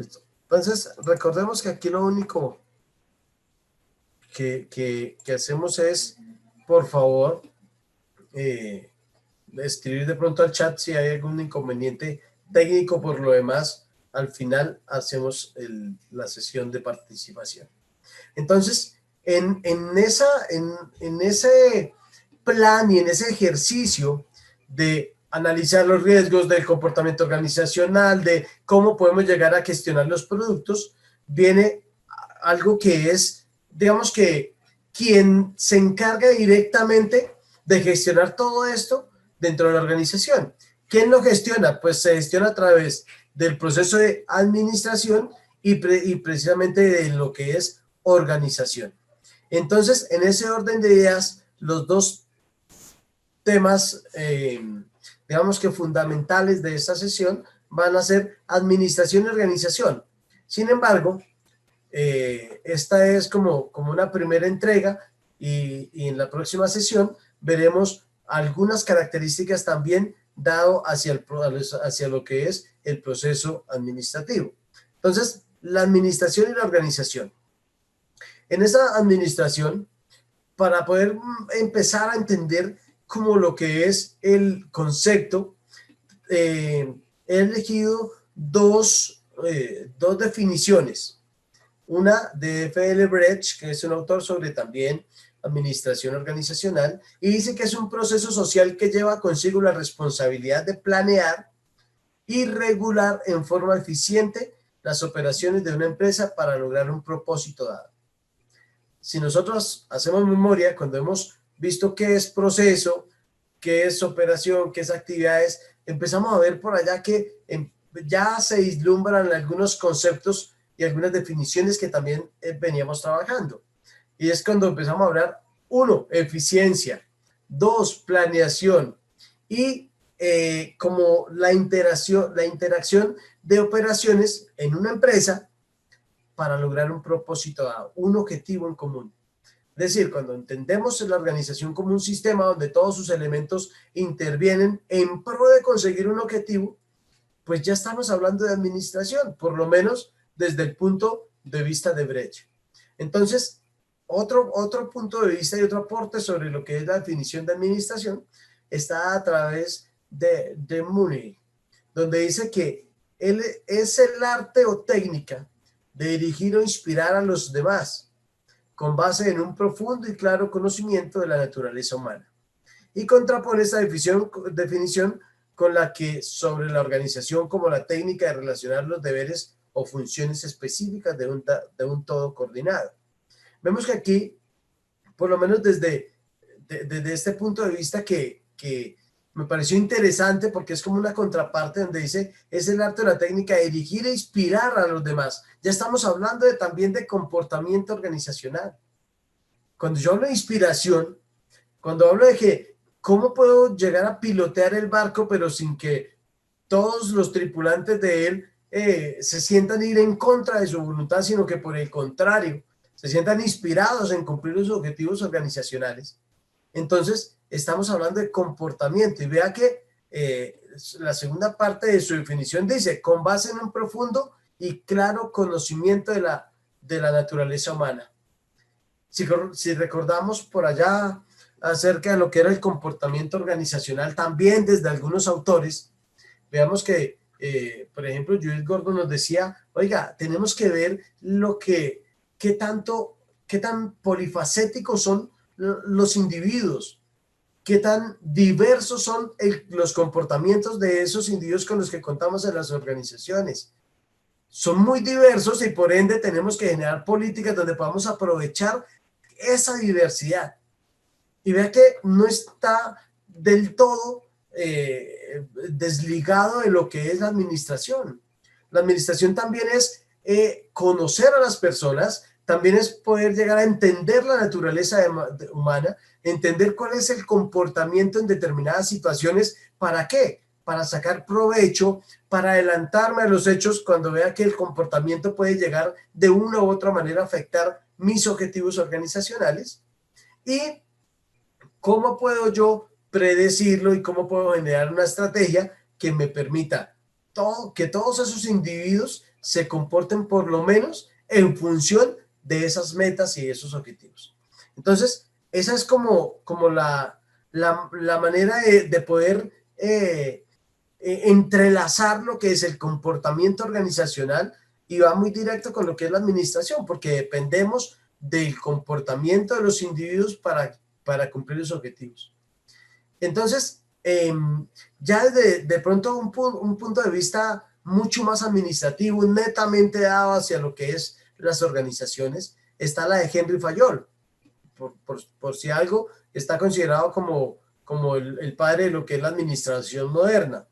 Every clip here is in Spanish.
Listo. Entonces, recordemos que aquí lo único que hacemos es, por favor, escribir de pronto al chat si hay algún inconveniente técnico. Por lo demás, al final hacemos la sesión de participación. Entonces, en ese plan y en ese ejercicio de analizar los riesgos del comportamiento organizacional, de cómo podemos llegar a gestionar los productos, viene algo que es, digamos que quien se encarga directamente de gestionar todo esto dentro de la organización. ¿Quién lo gestiona? Pues se gestiona a través del proceso de administración y precisamente de lo que es organización. Entonces, en ese orden de ideas, los dos temas, digamos que fundamentales de esta sesión van a ser administración y organización. Sin embargo, esta es como una primera entrega y en la próxima sesión veremos algunas características también dado hacia lo que es el proceso administrativo. Entonces, la administración y la organización. En esa administración, para poder empezar a entender como lo que es el concepto, he elegido dos definiciones. Una de F. L. Brecht, que es un autor sobre también administración organizacional, y dice que es un proceso social que lleva consigo la responsabilidad de planear y regular en forma eficiente las operaciones de una empresa para lograr un propósito dado. Si nosotros hacemos memoria, cuando hemos visto qué es proceso, qué es operación, qué es actividades, empezamos a ver por allá que ya se vislumbran algunos conceptos y algunas definiciones que también veníamos trabajando. Y es cuando empezamos a hablar, 1, eficiencia, 2, planeación y como la interacción de operaciones en una empresa para lograr un propósito dado, un objetivo en común. Es decir, cuando entendemos la organización como un sistema donde todos sus elementos intervienen en pro de conseguir un objetivo, pues ya estamos hablando de administración, por lo menos desde el punto de vista de Brecht. Entonces, otro punto de vista y otro aporte sobre lo que es la definición de administración está a través de Mooney, donde dice que él es el arte o técnica de dirigir o inspirar a los demás con base en un profundo y claro conocimiento de la naturaleza humana. Y contrapone esta definición con la que sobre la organización como la técnica de relacionar los deberes o funciones específicas de un todo coordinado. Vemos que aquí, por lo menos desde este punto de vista que me pareció interesante porque es como una contraparte donde dice, es el arte o la técnica de dirigir e inspirar a los demás. Ya estamos hablando también de comportamiento organizacional. Cuando yo hablo de inspiración, cuando hablo de que cómo puedo llegar a pilotear el barco pero sin que todos los tripulantes de él se sientan ir en contra de su voluntad, sino que por el contrario, se sientan inspirados en cumplir los objetivos organizacionales. Entonces, estamos hablando de comportamiento y vea que la segunda parte de su definición dice, con base en un profundo y claro conocimiento de la naturaleza humana. Si recordamos por allá acerca de lo que era el comportamiento organizacional, también desde algunos autores, veamos que, por ejemplo, Judith Gordon nos decía, oiga, tenemos que ver qué tan polifacéticos son los individuos, qué tan diversos son los comportamientos de esos individuos con los que contamos en las organizaciones. Son muy diversos y por ende tenemos que generar políticas donde podamos aprovechar esa diversidad. Y vea que no está del todo desligado de lo que es la administración. La administración también es conocer a las personas, también es poder llegar a entender la naturaleza humana, entender cuál es el comportamiento en determinadas situaciones. ¿Para qué? Para sacar provecho, para adelantarme a los hechos cuando vea que el comportamiento puede llegar de una u otra manera a afectar mis objetivos organizacionales. Y cómo puedo yo predecirlo y cómo puedo generar una estrategia que me permita que todos esos individuos se comporten por lo menos en función de esas metas y esos objetivos. Entonces, esa es como la manera de poder entrelazar lo que es el comportamiento organizacional y va muy directo con lo que es la administración, porque dependemos del comportamiento de los individuos para cumplir los objetivos. Entonces, ya de pronto un punto de vista mucho más administrativo, netamente dado hacia lo que es las organizaciones, está la de Henry Fayol. Por si algo, está considerado como el padre de lo que es la administración moderna.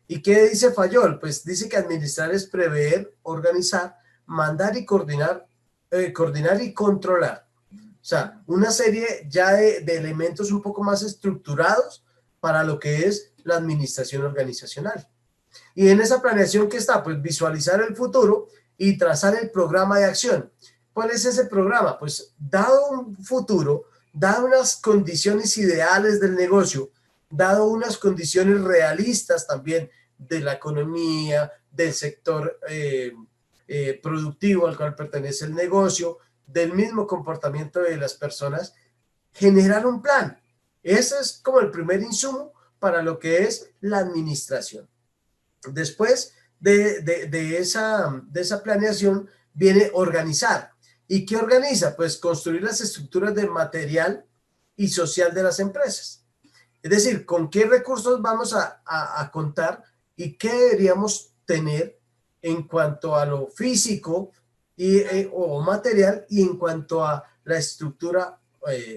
¿Y qué dice Fayol? Pues dice que administrar es prever, organizar, mandar y coordinar y controlar. O sea, una serie ya de elementos un poco más estructurados para lo que es la administración organizacional. Y en esa planeación que está, pues visualizar el futuro y trazar el programa de acción. ¿Cuál es ese programa? Pues dado un futuro, dado unas condiciones ideales del negocio, dado unas condiciones realistas también de la economía, del sector productivo al cual pertenece el negocio, del mismo comportamiento de las personas, generar un plan. Ese es como el primer insumo para lo que es la administración. Después de esa planeación viene organizar. ¿Y qué organiza? Pues construir las estructuras de material y social de las empresas. Es decir, con qué recursos vamos a contar y qué deberíamos tener en cuanto a lo físico o material y en cuanto a la estructura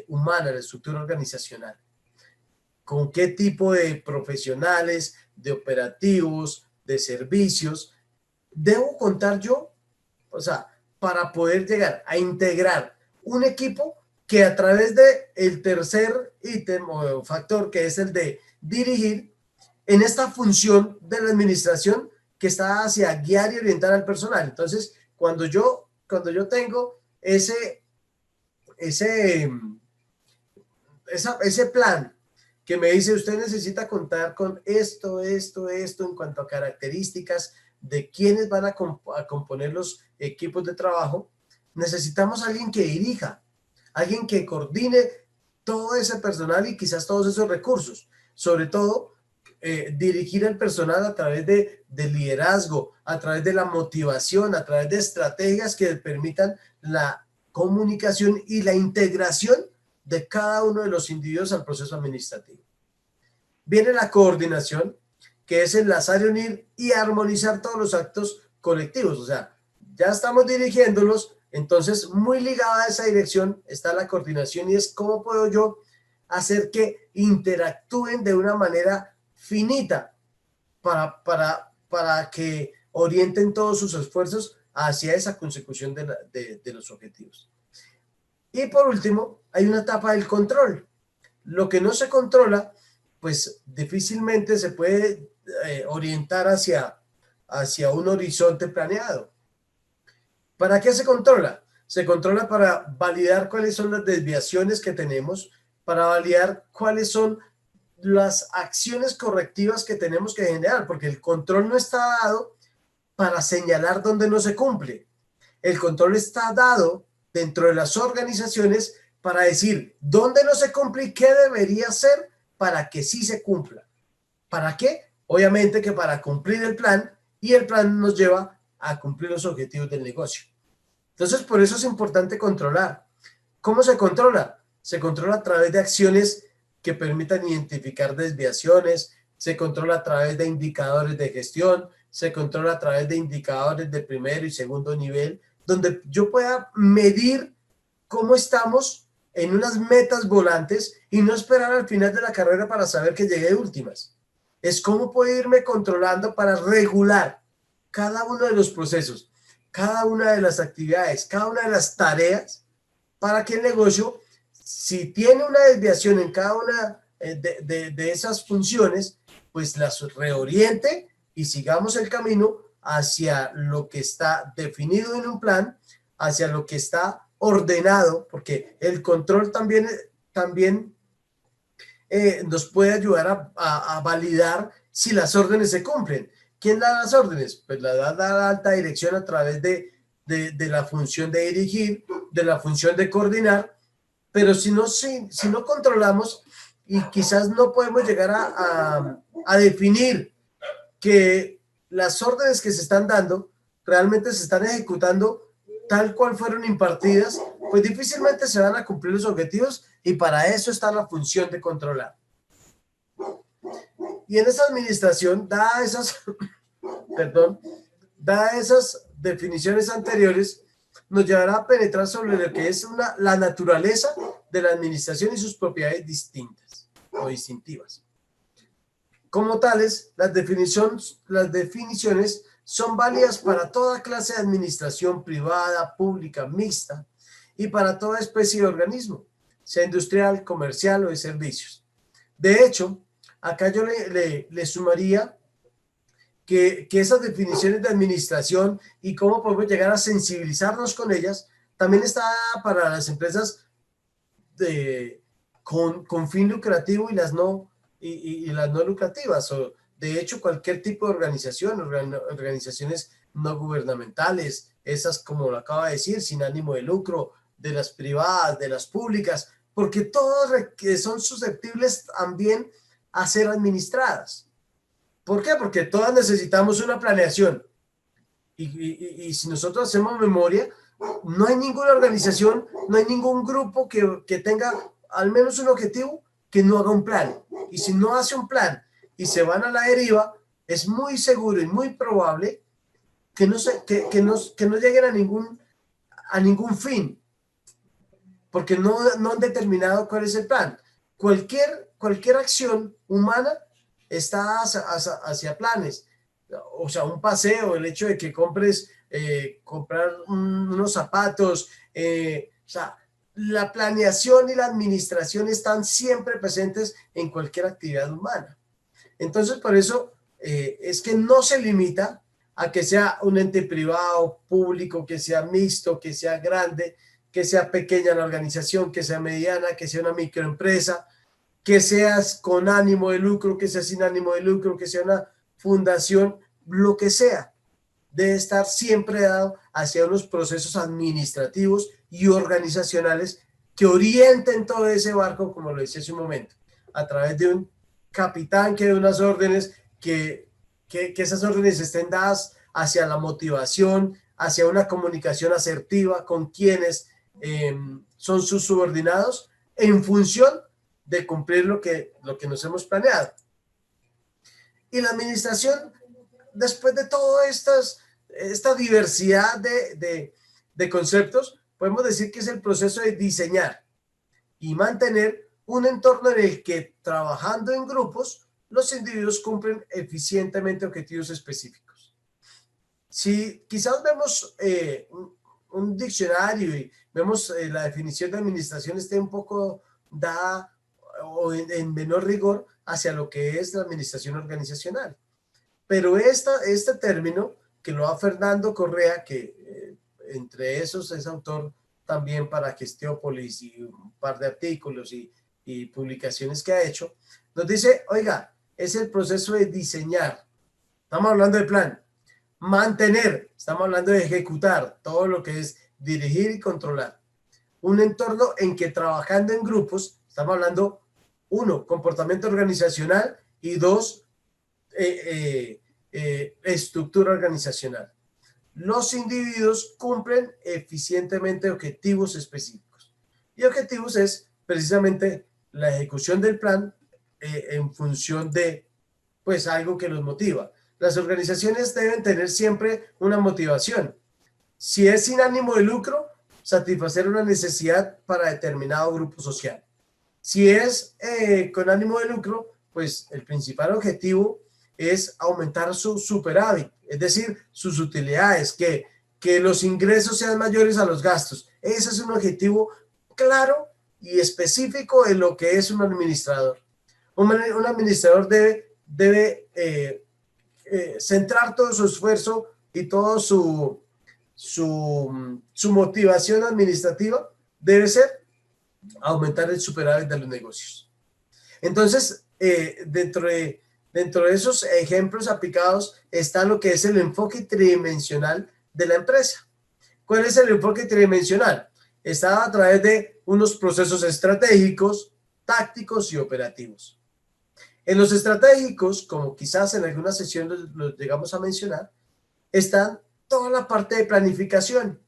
humana, la estructura organizacional. Con qué tipo de profesionales, de operativos, de servicios debo contar yo, o sea, para poder llegar a integrar un equipo que a través de el tercer ítem o factor, que es el de dirigir, en esta función de la administración que está hacia guiar y orientar al personal. Entonces, cuando yo tengo ese plan que me dice, usted necesita contar con esto en cuanto a características de quiénes van a componer los equipos de trabajo, necesitamos alguien que dirija, alguien que coordine todo ese personal y quizás todos esos recursos. Sobre todo, dirigir al personal a través de liderazgo, a través de la motivación, a través de estrategias que permitan la comunicación y la integración de cada uno de los individuos al proceso administrativo. Viene la coordinación, que es enlazar, unir y armonizar todos los actos colectivos. O sea, ya estamos dirigiéndolos, entonces muy ligada a esa dirección está la coordinación y es cómo puedo yo hacer que interactúen de una manera finita para que orienten todos sus esfuerzos hacia esa consecución de los objetivos. Y por último, hay una etapa del control. Lo que no se controla, pues difícilmente se puede orientar hacia un horizonte planeado. ¿Para qué se controla? Se controla para validar cuáles son las desviaciones que tenemos, para validar cuáles son las acciones correctivas que tenemos que generar, porque el control no está dado para señalar dónde no se cumple. El control está dado dentro de las organizaciones para decir dónde no se cumple y qué debería hacer para que sí se cumpla. ¿Para qué? Obviamente que para cumplir el plan, y el plan nos lleva a cumplir los objetivos del negocio. Entonces, por eso es importante controlar. ¿Cómo se controla? Se controla a través de acciones que permitan identificar desviaciones, se controla a través de indicadores de gestión, se controla a través de indicadores de primero y segundo nivel, donde yo pueda medir cómo estamos en unas metas volantes y no esperar al final de la carrera para saber que llegué de últimas. Es cómo puedo irme controlando para regular cada uno de los procesos, cada una de las actividades, cada una de las tareas, para que el negocio, si tiene una desviación en cada una de esas funciones, pues las reoriente y sigamos el camino hacia lo que está definido en un plan, hacia lo que está ordenado, porque el control también nos puede ayudar a validar si las órdenes se cumplen. ¿Quién da las órdenes? Pues la da la alta dirección a través de la función de dirigir, de la función de coordinar, pero si no controlamos y quizás no podemos llegar a definir que las órdenes que se están dando realmente se están ejecutando tal cual fueron impartidas, pues difícilmente se van a cumplir los objetivos y para eso está la función de controlar. Y en esa administración, da esas definiciones anteriores, nos llevará a penetrar sobre lo que es la naturaleza de la administración y sus propiedades distintas o distintivas. Como tales, las definiciones son válidas para toda clase de administración privada, pública, mixta y para toda especie de organismo, sea industrial, comercial o de servicios. De hecho, acá yo le sumaría que esas definiciones de administración y cómo podemos llegar a sensibilizarnos con ellas, también está para las empresas con fin lucrativo y las no lucrativas. De hecho, cualquier tipo de organizaciones no gubernamentales, esas como lo acaba de decir, sin ánimo de lucro, de las privadas, de las públicas, porque todas son susceptibles también a ser administradas. ¿Por qué? Porque todas necesitamos una planeación. Y si nosotros hacemos memoria, no hay ninguna organización, no hay ningún grupo que tenga al menos un objetivo que no haga un plan. Y si no hace un plan y se van a la deriva, es muy seguro y muy probable que no lleguen a ningún fin, porque no han determinado cuál es el plan. Cualquier acción humana está hacia planes. O sea, un paseo, el hecho de que comprar unos zapatos, o sea, la planeación y la administración están siempre presentes en cualquier actividad humana. Entonces, por eso es que no se limita a que sea un ente privado, público, que sea mixto, que sea grande, que sea pequeña la organización, que sea mediana, que sea una microempresa, que seas con ánimo de lucro, que sea sin ánimo de lucro, que sea una fundación, lo que sea, debe estar siempre dado hacia unos procesos administrativos y organizacionales que orienten todo ese barco, como lo decía hace un momento, a través de un capitán que dé unas órdenes, que esas órdenes estén dadas hacia la motivación, hacia una comunicación asertiva con quienes son sus subordinados en función de cumplir lo que nos hemos planeado. Y la administración, después de toda esta diversidad de conceptos, podemos decir que es el proceso de diseñar y mantener un entorno en el que, trabajando en grupos, los individuos cumplen eficientemente objetivos específicos. Si quizás vemos un diccionario y vemos la definición de administración esté un poco dada o en menor rigor hacia lo que es la administración organizacional. Pero este término que lo da Fernando Correa, que entre esos es autor también para Gestiópolis y un par de artículos y publicaciones que ha hecho, nos dice, oiga, es el proceso de diseñar. Estamos hablando de plan. Mantener, estamos hablando de ejecutar, todo lo que es dirigir y controlar. Un entorno en que trabajando en grupos, estamos hablando, 1, comportamiento organizacional y 2, estructura organizacional. Los individuos cumplen eficientemente objetivos específicos. Y objetivos es precisamente la ejecución del plan en función de pues algo que los motiva. Las organizaciones deben tener siempre una motivación. Si es sin ánimo de lucro, satisfacer una necesidad para determinado grupo social. Si es con ánimo de lucro, pues el principal objetivo es aumentar su superávit, es decir, sus utilidades, que los ingresos sean mayores a los gastos. Ese es un objetivo claro y específico de lo que es un administrador. Un administrador debe centrar todo su esfuerzo y toda su motivación administrativa debe ser aumentar el superávit de los negocios. Entonces, dentro Dentro de esos ejemplos aplicados está lo que es el enfoque tridimensional de la empresa. ¿Cuál es el enfoque tridimensional? Está a través de unos procesos estratégicos, tácticos y operativos. En los estratégicos, como quizás en alguna sesión los llegamos a mencionar, están toda la parte de planificación.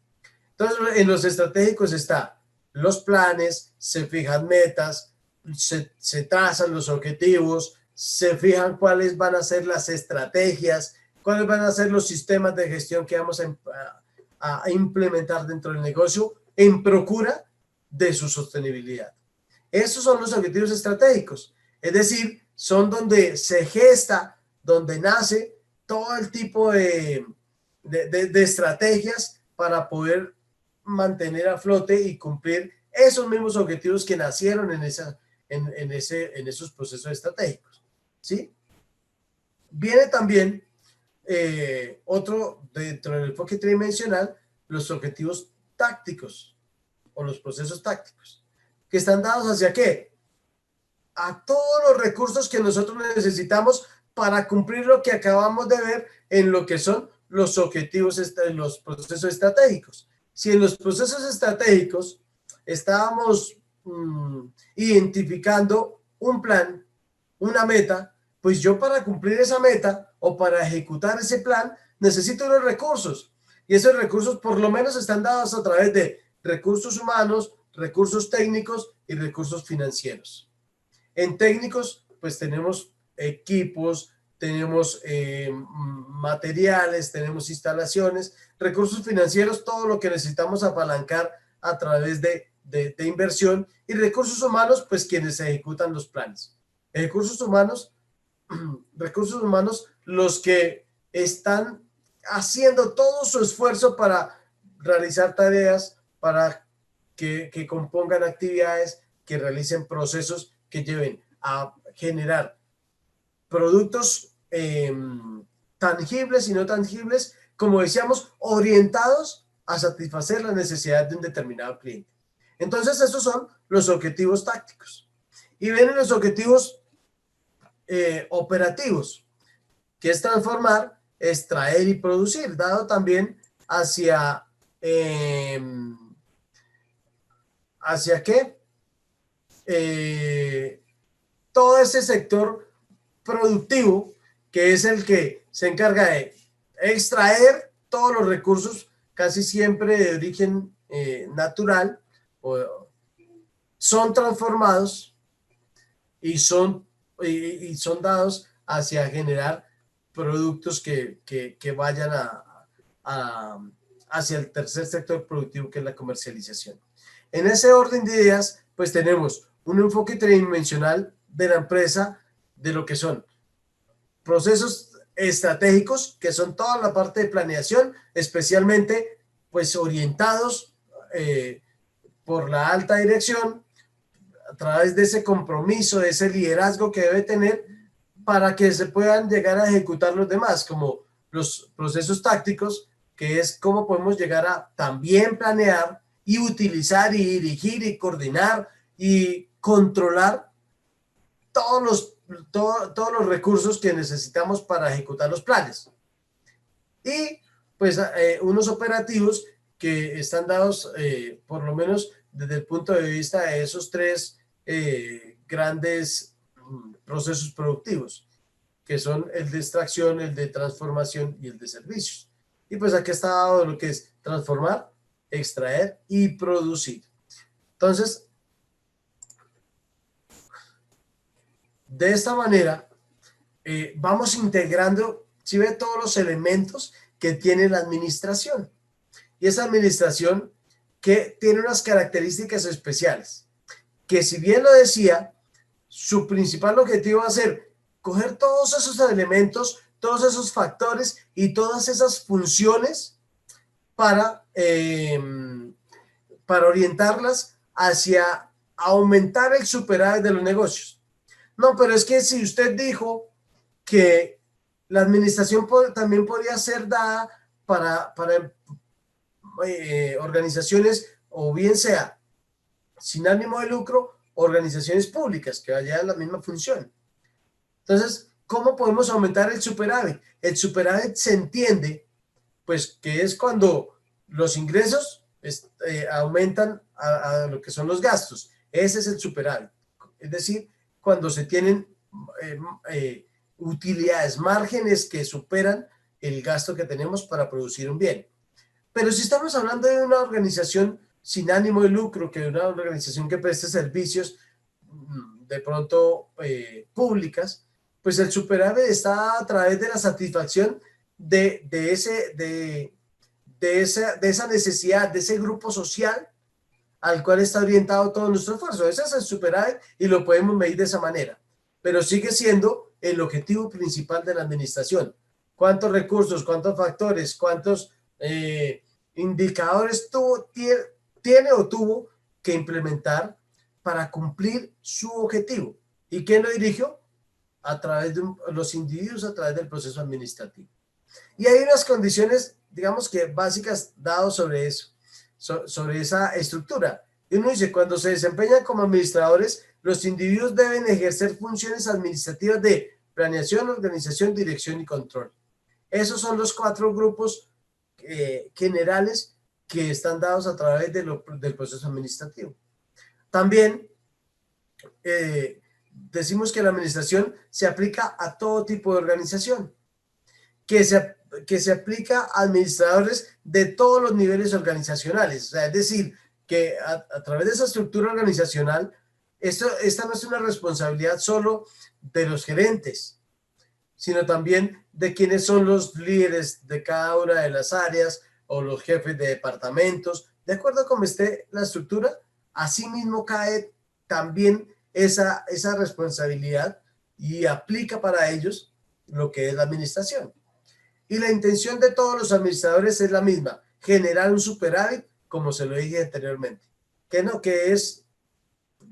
Entonces, en los estratégicos está los planes, se fijan metas, se trazan los objetivos, se fijan cuáles van a ser las estrategias, cuáles van a ser los sistemas de gestión que vamos a implementar dentro del negocio en procura de su sostenibilidad. Esos son los objetivos estratégicos, es decir, son donde se gesta, donde nace todo el tipo de estrategias para poder mantener a flote y cumplir esos mismos objetivos que nacieron en esos procesos estratégicos, ¿sí? Viene también otro dentro del enfoque tridimensional, los objetivos tácticos o los procesos tácticos, que están dados hacia qué? A todos los recursos que nosotros necesitamos para cumplir lo que acabamos de ver en lo que son los objetivos, los procesos estratégicos. Si en los procesos estratégicos estábamos identificando un plan, una meta, pues yo para cumplir esa meta o para ejecutar ese plan necesito unos recursos. Y esos recursos por lo menos están dados a través de recursos humanos, recursos técnicos y recursos financieros. En técnicos, pues tenemos equipos, tenemos materiales, tenemos instalaciones, recursos financieros, todo lo que necesitamos apalancar a través de inversión, y recursos humanos, pues quienes ejecutan los planes. Recursos humanos, los que están haciendo todo su esfuerzo para realizar tareas, para que compongan actividades, que realicen procesos que lleven a generar productos tangibles y no tangibles, como decíamos, orientados a satisfacer la necesidad de un determinado cliente. Entonces, esos son los objetivos tácticos. Y vienen los objetivos operativos, que es transformar, extraer y producir, dado también hacia ¿hacia qué? Todo ese sector productivo que es el que se encarga de extraer todos los recursos, casi siempre de origen natural, son transformados y son dados hacia generar productos que vayan hacia el tercer sector productivo, que es la comercialización. En ese orden de ideas, pues tenemos un enfoque tridimensional de la empresa, de lo que son procesos estratégicos, que son toda la parte de planeación, especialmente pues orientados por la alta dirección, a través de ese compromiso, de ese liderazgo que debe tener para que se puedan llegar a ejecutar los demás, como los procesos tácticos, que es cómo podemos llegar a también planear y utilizar y dirigir y coordinar y controlar todos los recursos que necesitamos para ejecutar los planes. Y pues unos operativos que están dados por lo menos desde el punto de vista de esos tres grandes procesos productivos, que son el de extracción, el de transformación y el de servicios. Y pues aquí está dado lo que es transformar, extraer y producir. Entonces, de esta manera, vamos integrando, si ve, todos los elementos que tiene la administración. Y esa administración que tiene unas características especiales, que si bien lo decía, su principal objetivo va a ser coger todos esos elementos, todos esos factores y todas esas funciones para orientarlas hacia aumentar el superávit de los negocios. No, pero es que si usted dijo que la administración también podría ser dada para organizaciones, o bien sea sin ánimo de lucro, organizaciones públicas que vayan la misma función. Entonces, ¿Cómo podemos aumentar el superávit? El superávit se entiende, pues, que es cuando los ingresos aumentan a lo que son los gastos. Ese es el superávit. Es decir, cuando se tienen eh, eh, utilidades, márgenes que superan el gasto que tenemos para producir un bien. Pero si estamos hablando de una organización sin ánimo de lucro, que una organización que preste servicios de pronto públicas, pues el superávit está a través de la satisfacción de esa necesidad, de ese grupo social al cual está orientado todo nuestro esfuerzo. Ese es el superávit y lo podemos medir de esa manera. Pero sigue siendo el objetivo principal de la administración. ¿Cuántos recursos, cuántos factores, cuántos indicadores tiene o tuvo que implementar para cumplir su objetivo? ¿Y quién lo dirigió? A través de los individuos, a través del proceso administrativo. Y hay unas condiciones, digamos que básicas, dadas sobre eso, sobre esa estructura. Y uno dice, cuando se desempeñan como administradores, los individuos deben ejercer funciones administrativas de planeación, organización, dirección y control. Esos son los 4 grupos generales que están dados a través del proceso administrativo. También decimos que la administración se aplica a todo tipo de organización, que se aplica a administradores de todos los niveles organizacionales. O sea, es decir, que a través de esa estructura organizacional, esta no es una responsabilidad solo de los gerentes, sino también de quienes son los líderes de cada una de las áreas o los jefes de departamentos. De acuerdo a cómo esté la estructura, asimismo cae también esa responsabilidad y aplica para ellos lo que es la administración. Y la intención de todos los administradores es la misma, generar un superávit, como se lo dije anteriormente, que es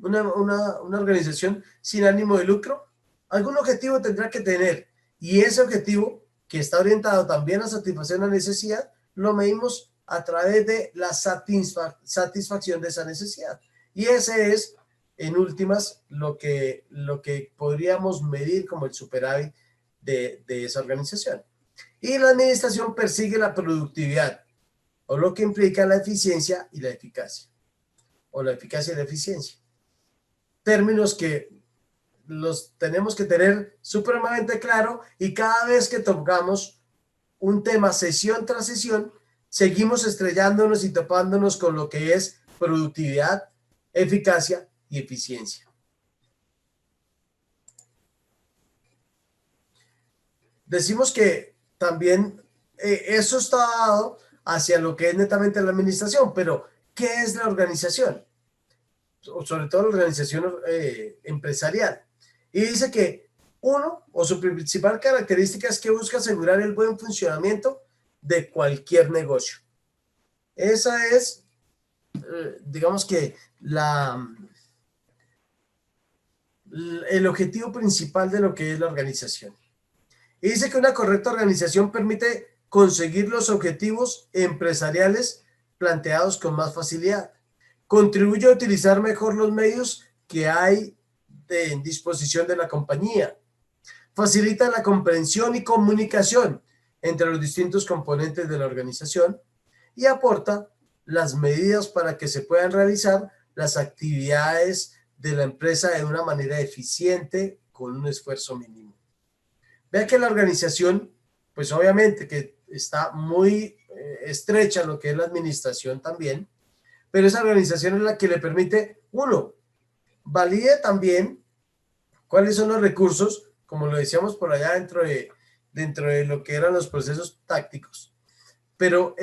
una organización sin ánimo de lucro. Algún objetivo tendrá que tener, y ese objetivo, que está orientado también a satisfacer una necesidad, lo medimos a través de la satisfacción de esa necesidad. Y ese es, en últimas, lo que podríamos medir como el superávit de esa organización. Y la administración persigue la productividad, o lo que implica la eficiencia y la eficacia, o la eficacia y la eficiencia. Términos que los tenemos que tener supremamente claro, y cada vez que tocamos un tema sesión tras sesión, seguimos estrellándonos y topándonos con lo que es productividad, eficacia y eficiencia. Decimos que también eso está dado hacia lo que es netamente la administración, pero ¿qué es la organización? Sobre todo la organización empresarial. Y dice que uno, o su principal característica, es que busca asegurar el buen funcionamiento de cualquier negocio. Esa es, digamos que, el objetivo principal de lo que es la organización. Y dice que una correcta organización permite conseguir los objetivos empresariales planteados con más facilidad. Contribuye a utilizar mejor los medios que hay en disposición de la compañía. Facilita la comprensión y comunicación entre los distintos componentes de la organización y aporta las medidas para que se puedan realizar las actividades de la empresa de una manera eficiente con un esfuerzo mínimo. Vea que la organización, pues obviamente que está muy estrecha lo que es la administración también, pero esa organización es la que le permite, uno, valide también cuáles son los recursos, como lo decíamos por allá dentro de lo que eran los procesos tácticos, pero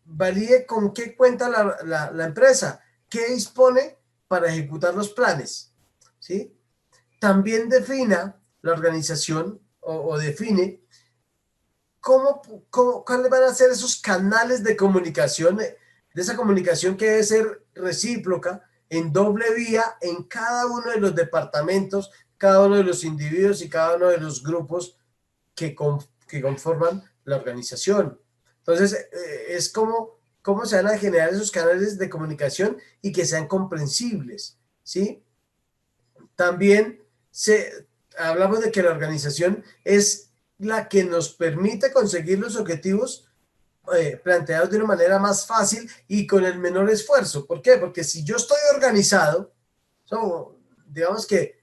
valide con qué cuenta la empresa, qué dispone para ejecutar los planes, ¿sí? También defina la organización o define cuáles van a ser esos canales de comunicación, de esa comunicación que debe ser recíproca, en doble vía, en cada uno de los departamentos, cada uno de los individuos y cada uno de los grupos que conforman la organización. Entonces, es cómo se van a generar esos canales de comunicación y que sean comprensibles, ¿sí? También hablamos de que la organización es la que nos permite conseguir los objetivos planteados de una manera más fácil y con el menor esfuerzo. ¿Por qué? Porque si yo estoy organizado, digamos que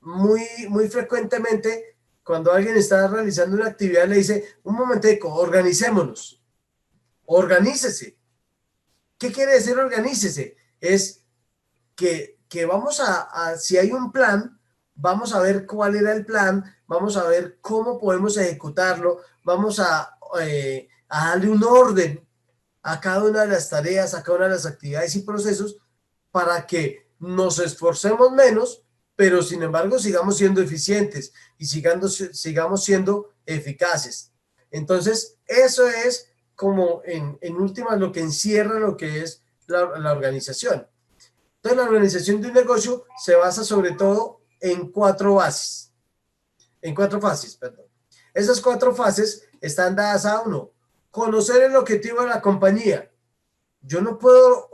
muy frecuentemente cuando alguien está realizando una actividad le dice, un momentico, organicémonos, organícese. ¿Qué quiere decir organícese? Es que vamos si hay un plan, vamos a ver cuál era el plan, vamos a ver cómo podemos ejecutarlo, vamos a darle un orden a cada una de las tareas, a cada una de las actividades y procesos para que nos esforcemos menos, pero sin embargo sigamos siendo eficientes y sigamos siendo eficaces. Entonces, eso es como en últimas lo que encierra lo que es la organización. Entonces, la organización de un negocio se basa sobre todo en cuatro fases, perdón. Esas cuatro fases están dadas a uno, conocer el objetivo de la compañía. Yo no puedo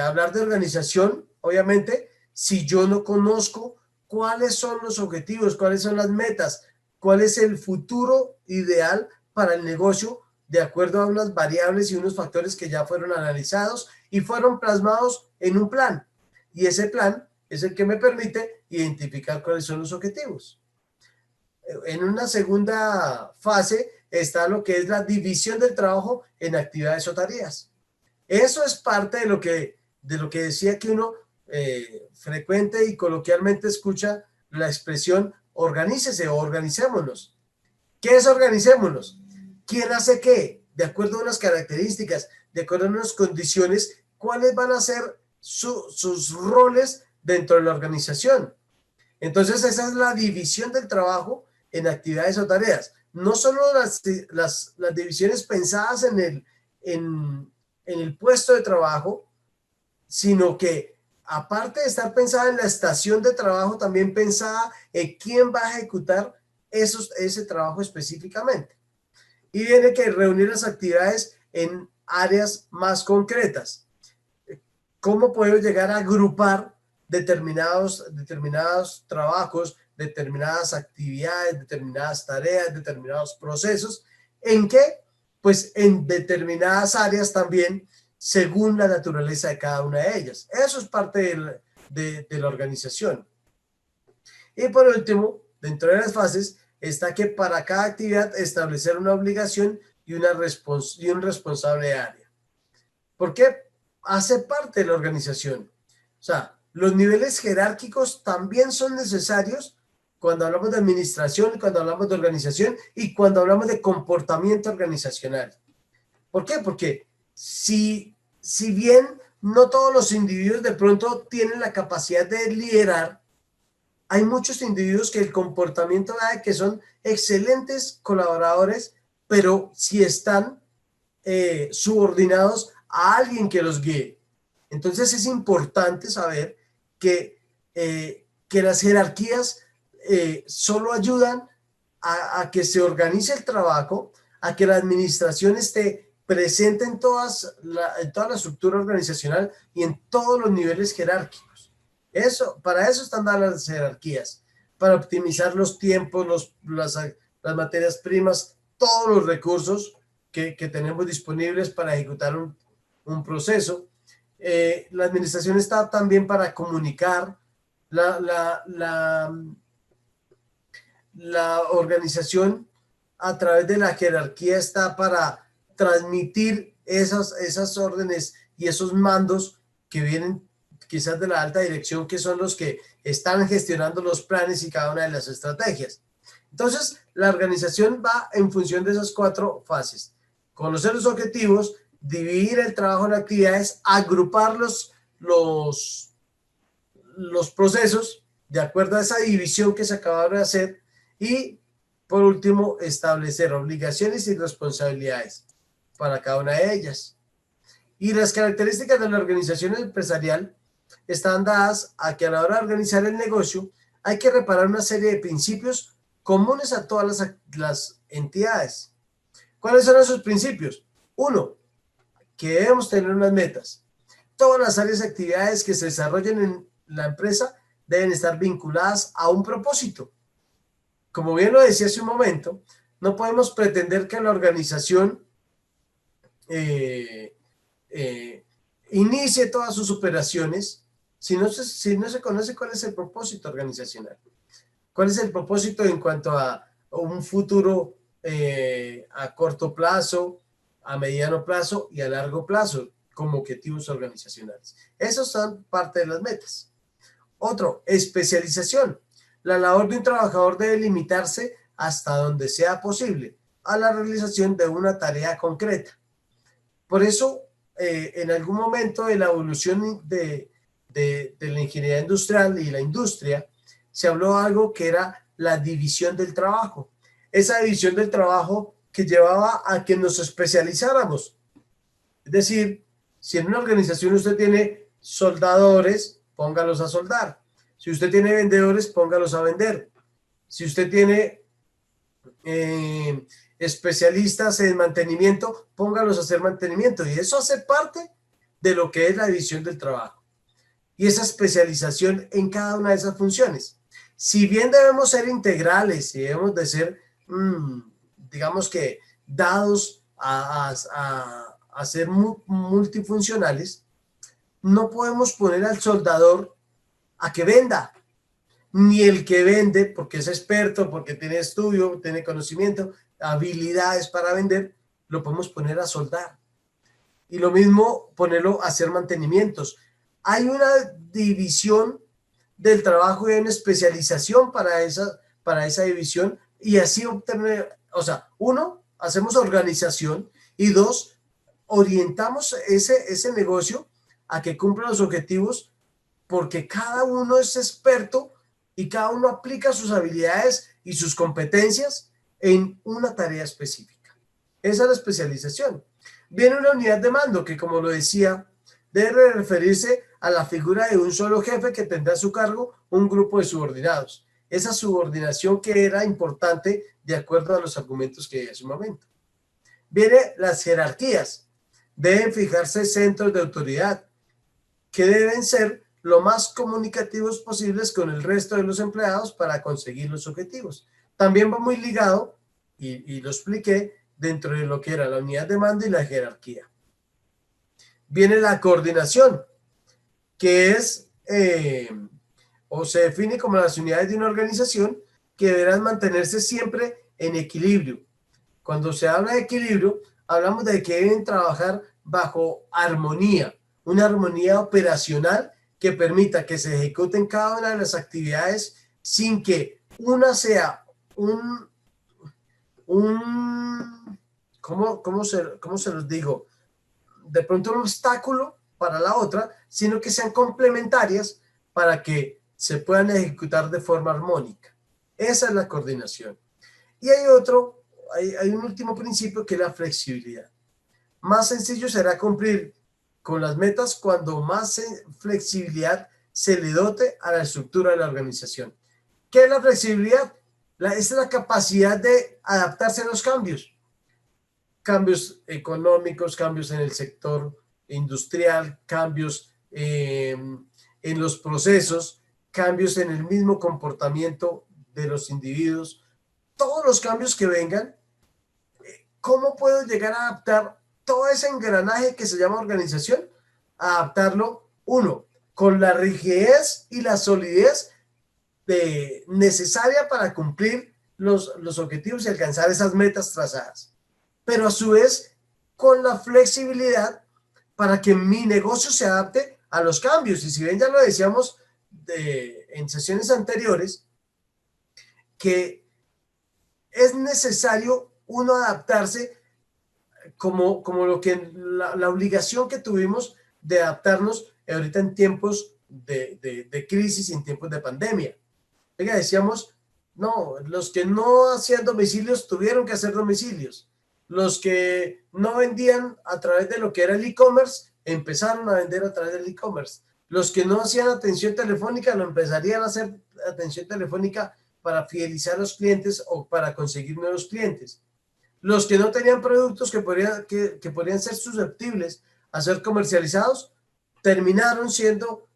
hablar de organización, obviamente, si yo no conozco cuáles son los objetivos, cuáles son las metas, cuál es el futuro ideal para el negocio de acuerdo a unas variables y unos factores que ya fueron analizados y fueron plasmados en un plan. Y ese plan es el que me permite identificar cuáles son los objetivos. En una segunda fase está lo que es la división del trabajo en actividades o tareas. Eso es parte de lo que decía que uno frecuente y coloquialmente escucha la expresión organícese o organicémonos. ¿Qué es organicémonos? ¿Quién hace qué? De acuerdo a unas características, de acuerdo a unas condiciones, ¿cuáles van a ser sus roles dentro de la organización? Entonces, esa es la división del trabajo en actividades o tareas. No solo las divisiones pensadas en el puesto de trabajo, sino que aparte de estar pensada en la estación de trabajo, también pensada en quién va a ejecutar ese trabajo específicamente. Y viene que reunir las actividades en áreas más concretas. ¿Cómo podemos llegar a agrupar determinados trabajos, determinadas actividades, determinadas tareas, determinados procesos? ¿En qué? Pues en determinadas áreas también, según la naturaleza de cada una de ellas. Eso es parte de la organización. Y por último, dentro de las fases, está que para cada actividad establecer una obligación y un responsable de área. ¿Por qué? Hace parte de la organización. O sea, los niveles jerárquicos también son necesarios cuando hablamos de administración, cuando hablamos de organización y cuando hablamos de comportamiento organizacional. ¿Por qué? Porque si bien no todos los individuos de pronto tienen la capacidad de liderar, hay muchos individuos que el comportamiento da de que son excelentes colaboradores, pero si están subordinados a alguien que los guíe. Entonces es importante saber que las jerarquías solo ayudan a que se organice el trabajo, a que la administración esté presente en toda la estructura organizacional y en todos los niveles jerárquicos. Para eso están dadas las jerarquías, para optimizar los tiempos, las materias primas, todos los recursos que tenemos disponibles para ejecutar un proceso. La administración está también para comunicar, la organización a través de la jerarquía está para transmitir esas órdenes y esos mandos que vienen quizás de la alta dirección, que son los que están gestionando los planes y cada una de las estrategias. Entonces, la organización va en función de esas cuatro fases: conocer los objetivos, dividir el trabajo en actividades, agrupar los procesos de acuerdo a esa división que se acaba de hacer y, por último, establecer obligaciones y responsabilidades para cada una de ellas. Y las características de la organización empresarial están dadas a que a la hora de organizar el negocio hay que reparar una serie de principios comunes a todas las entidades. ¿Cuáles son esos principios? Uno, que debemos tener unas metas. Todas las áreas de actividades que se desarrollen en la empresa deben estar vinculadas a un propósito. Como bien lo decía hace un momento, no podemos pretender que la organización eh, inicie todas sus operaciones si no se conoce cuál es el propósito organizacional. ¿Cuál es el propósito en cuanto a un futuro a corto plazo, a mediano plazo y a largo plazo como objetivos organizacionales? Esos son parte de las metas. Otro, especialización. La labor de un trabajador debe limitarse hasta donde sea posible a la realización de una tarea concreta. Por eso, en algún momento de la evolución de la ingeniería industrial y la industria, se habló de algo que era la división del trabajo. Esa división del trabajo que llevaba a que nos especializáramos. Es decir, si en una organización usted tiene soldadores, póngalos a soldar. Si usted tiene vendedores, póngalos a vender. Si usted tiene especialistas en mantenimiento, póngalos a hacer mantenimiento. Y eso hace parte de lo que es la división del trabajo. Y esa especialización en cada una de esas funciones. Si bien debemos ser integrales y debemos de ser, digamos que, dados a ser multifuncionales, no podemos poner al soldador a que venda, ni el que vende, porque es experto, porque tiene estudio, tiene conocimiento, habilidades para vender, lo podemos poner a soldar. Y lo mismo ponerlo a hacer mantenimientos. Hay una división del trabajo y hay una especialización para esa división y así obtener, o sea, uno, hacemos organización y dos, orientamos ese negocio a que cumpla los objetivos porque cada uno es experto y cada uno aplica sus habilidades y sus competencias en una tarea específica. Esa es la especialización. Viene una unidad de mando que, como lo decía, debe referirse a la figura de un solo jefe que tendrá a su cargo un grupo de subordinados. Esa subordinación que era importante de acuerdo a los argumentos que di hace un momento. Viene las jerarquías. Deben fijarse centros de autoridad que deben ser lo más comunicativos posibles con el resto de los empleados para conseguir los objetivos. También va muy ligado, y lo expliqué, dentro de lo que era la unidad de mando y la jerarquía. Viene la coordinación, que es, o se define como las unidades de una organización que deberán mantenerse siempre en equilibrio. Cuando se habla de equilibrio, hablamos de que deben trabajar bajo armonía, una armonía operacional que permita que se ejecuten cada una de las actividades sin que una sea ¿cómo se los digo? De pronto un obstáculo para la otra, sino que sean complementarias para que se puedan ejecutar de forma armónica. Esa es la coordinación. Y hay un último principio que es la flexibilidad. Más sencillo será cumplir con las metas cuando más flexibilidad se le dote a la estructura de la organización. ¿Qué es la flexibilidad? Es la capacidad de adaptarse a los cambios. Cambios económicos, cambios en el sector industrial, cambios en los procesos, cambios en el mismo comportamiento de los individuos, todos los cambios que vengan. ¿Cómo puedo llegar a adaptar todo ese engranaje que se llama organización? Adaptarlo, uno, con la rigidez y la solidez necesaria para cumplir los objetivos y alcanzar esas metas trazadas. Pero a su vez, con la flexibilidad para que mi negocio se adapte a los cambios. Y si bien ya lo decíamos en sesiones anteriores, que es necesario uno adaptarse como lo que la obligación que tuvimos de adaptarnos ahorita en tiempos de crisis y en tiempos de pandemia. Oiga, decíamos, no, los que no hacían domicilios tuvieron que hacer domicilios. Los que no vendían a través de lo que era el e-commerce, empezaron a vender a través del e-commerce. Los que no hacían atención telefónica, lo empezarían a hacer atención telefónica para fidelizar a los clientes o para conseguir nuevos clientes. Los que no tenían productos que podrían ser susceptibles a ser comercializados, terminaron siendo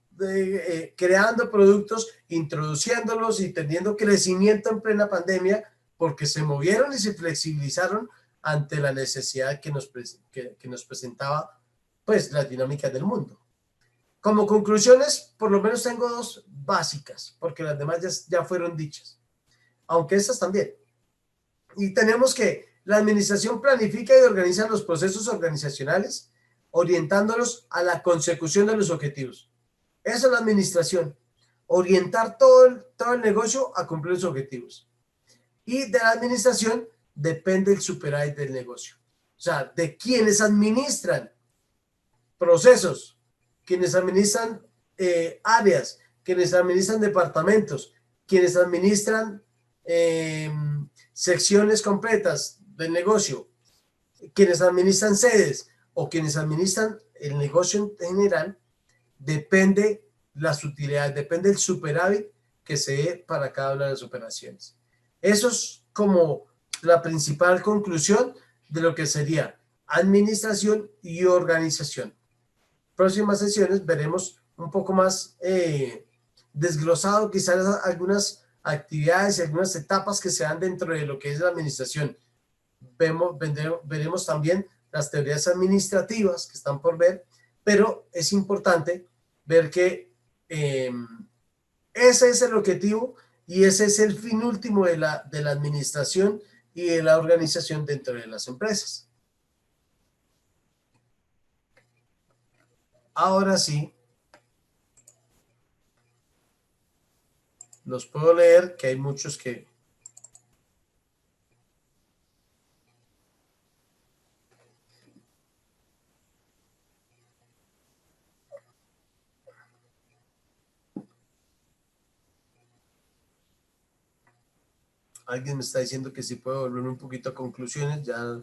creando productos, introduciéndolos y teniendo crecimiento en plena pandemia, porque se movieron y se flexibilizaron ante la necesidad que nos presentaba pues las dinámicas del mundo. Como conclusiones, por lo menos tengo dos básicas, porque las demás ya fueron dichas, aunque estas también. Y tenemos que la administración planifica y organiza los procesos organizacionales, orientándolos a la consecución de los objetivos. Esa es la administración, orientar todo el negocio a cumplir los objetivos. Y de la administración depende el superávit del negocio. O sea, de quienes administran procesos, quienes administran áreas, quienes administran departamentos, quienes administran secciones completas del negocio, quienes administran sedes o quienes administran el negocio en general, depende las utilidades, depende el superávit que se dé para cada una de las operaciones. Eso es como la principal conclusión de lo que sería administración y organización. Próximas sesiones veremos un poco más desglosado quizás algunas actividades y algunas etapas que se dan dentro de lo que es la administración. Veremos también las teorías administrativas que están por ver, pero es importante ver que ese es el objetivo y ese es el fin último de la administración y de la organización dentro de las empresas. Ahora sí, los puedo leer, que hay muchos que... Alguien me está diciendo que si puedo volver un poquito a conclusiones, ya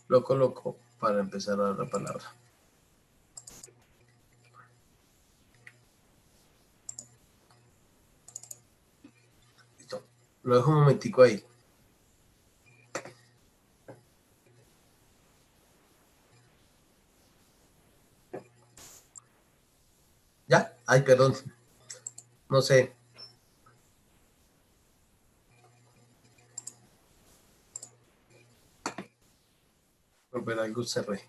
lo coloco para empezar a dar la palabra. Listo. Lo dejo un momentico ahí. ¿Ya? Ay, perdón. No sé. Volver algo cerré.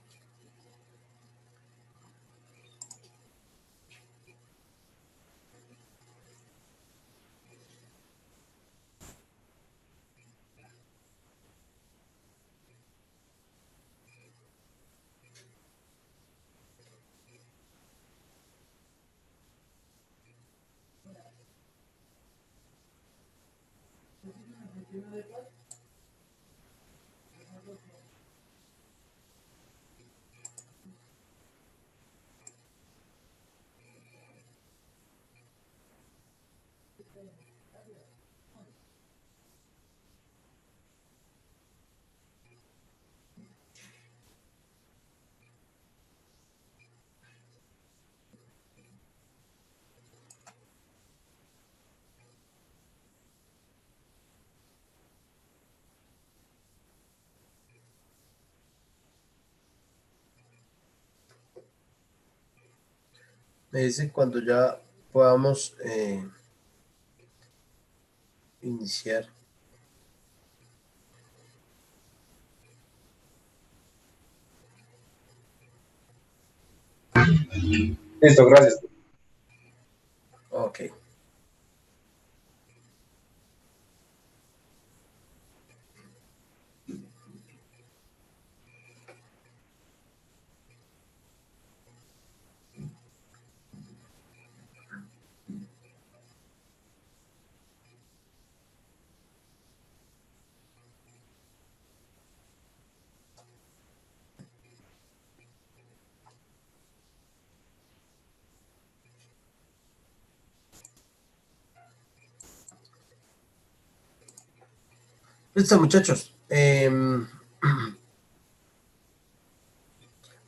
Me dicen cuando ya podamos iniciar. Listo, gracias. Ok. Listo, muchachos.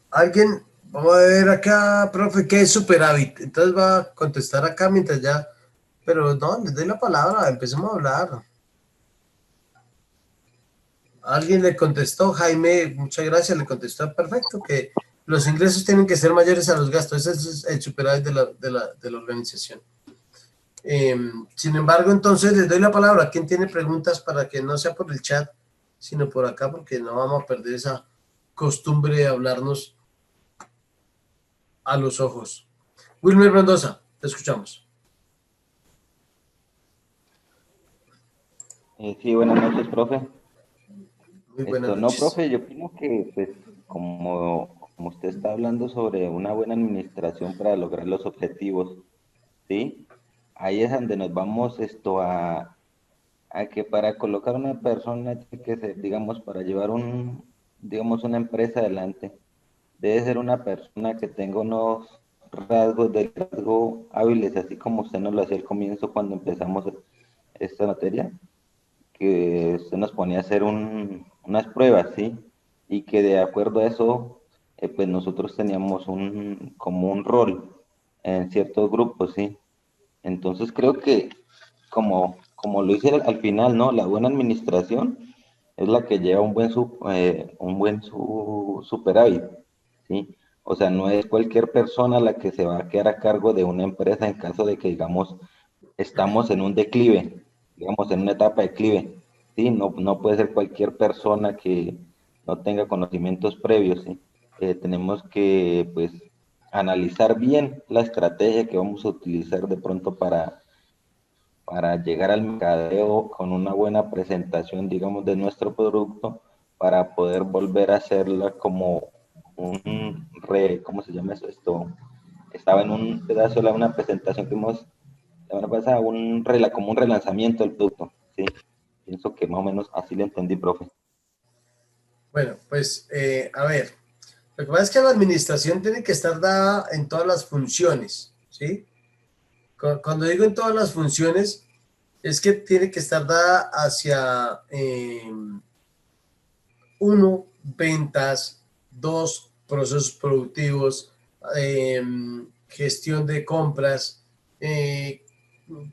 Alguien, vamos a ver acá, profe, ¿qué es superávit? Entonces va a contestar acá mientras ya, pero no, les doy la palabra, empecemos a hablar. Alguien le contestó, Jaime, muchas gracias, le contestó perfecto, que Los ingresos tienen que ser mayores a los gastos, ese es el superávit de la organización. Sin embargo, entonces les doy la palabra. ¿Quién tiene preguntas para que no sea por el chat, sino por acá, porque no vamos a perder esa costumbre de hablarnos a los ojos? Wilmer Mendoza, te escuchamos. Sí, buenas noches, profe. Muy buenas No, noches. profe, yo opino que, pues, como usted está hablando sobre una buena administración para lograr los objetivos, ¿sí? Ahí es donde nos vamos a que para colocar una persona que se, digamos, para llevar digamos, una empresa adelante, debe ser una persona que tenga unos rasgos de liderazgo hábiles, así como usted nos lo hacía al comienzo cuando empezamos esta materia, que usted nos ponía a hacer unas pruebas, ¿sí? Y que de acuerdo a eso, pues nosotros teníamos como un rol en ciertos grupos, ¿sí? Entonces creo que como lo hice al final, ¿no? La buena administración es la que lleva un buen superávit, ¿sí? O sea, no es cualquier persona la que se va a quedar a cargo de una empresa en caso de que, digamos, estamos en un declive, digamos, en una etapa de declive, ¿sí? No puede ser cualquier persona que no tenga conocimientos previos, ¿sí? Tenemos que, pues, analizar bien la estrategia que vamos a utilizar de pronto para llegar al mercadeo con una buena presentación, digamos, de nuestro producto, para poder volver a hacerla como ¿cómo se llama eso? Estaba en un pedazo de una presentación que hemos la verdad pasa como un relanzamiento del producto, ¿sí? Pienso que más o menos así lo entendí, profe. Bueno, pues a ver, lo que pasa es que la administración tiene que estar dada en todas las funciones, ¿sí? Cuando digo en todas las funciones, es que tiene que estar dada hacia, uno, ventas, dos, procesos productivos, gestión de compras,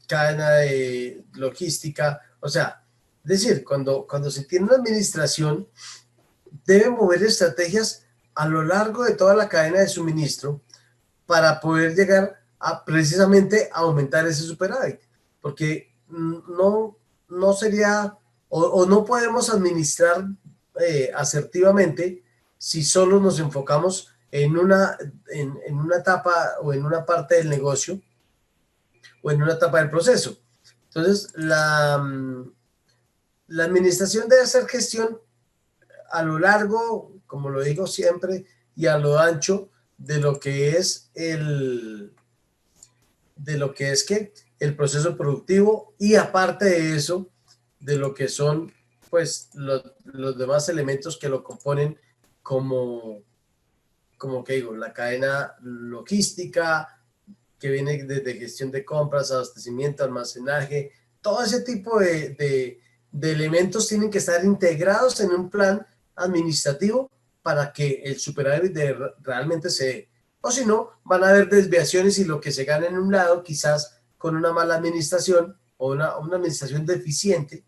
cadena de logística, o sea, es decir, cuando se tiene una administración, debe mover estrategias a lo largo de toda la cadena de suministro para poder llegar a precisamente aumentar ese superávit, porque no sería o no podemos administrar asertivamente si solo nos enfocamos en una etapa o en una parte del negocio o en una etapa del proceso. Entonces, la administración debe hacer gestión a lo largo, como lo digo siempre, y a lo ancho de lo que es el proceso productivo y aparte de eso, de lo que son pues los demás elementos que lo componen como, como que digo, la cadena logística que viene desde gestión de compras, abastecimiento, almacenaje, todo ese tipo de elementos tienen que estar integrados en un plan administrativo para que el superávit realmente se dé. O si no, van a haber desviaciones y lo que se gana en un lado, quizás con una mala administración o una administración deficiente,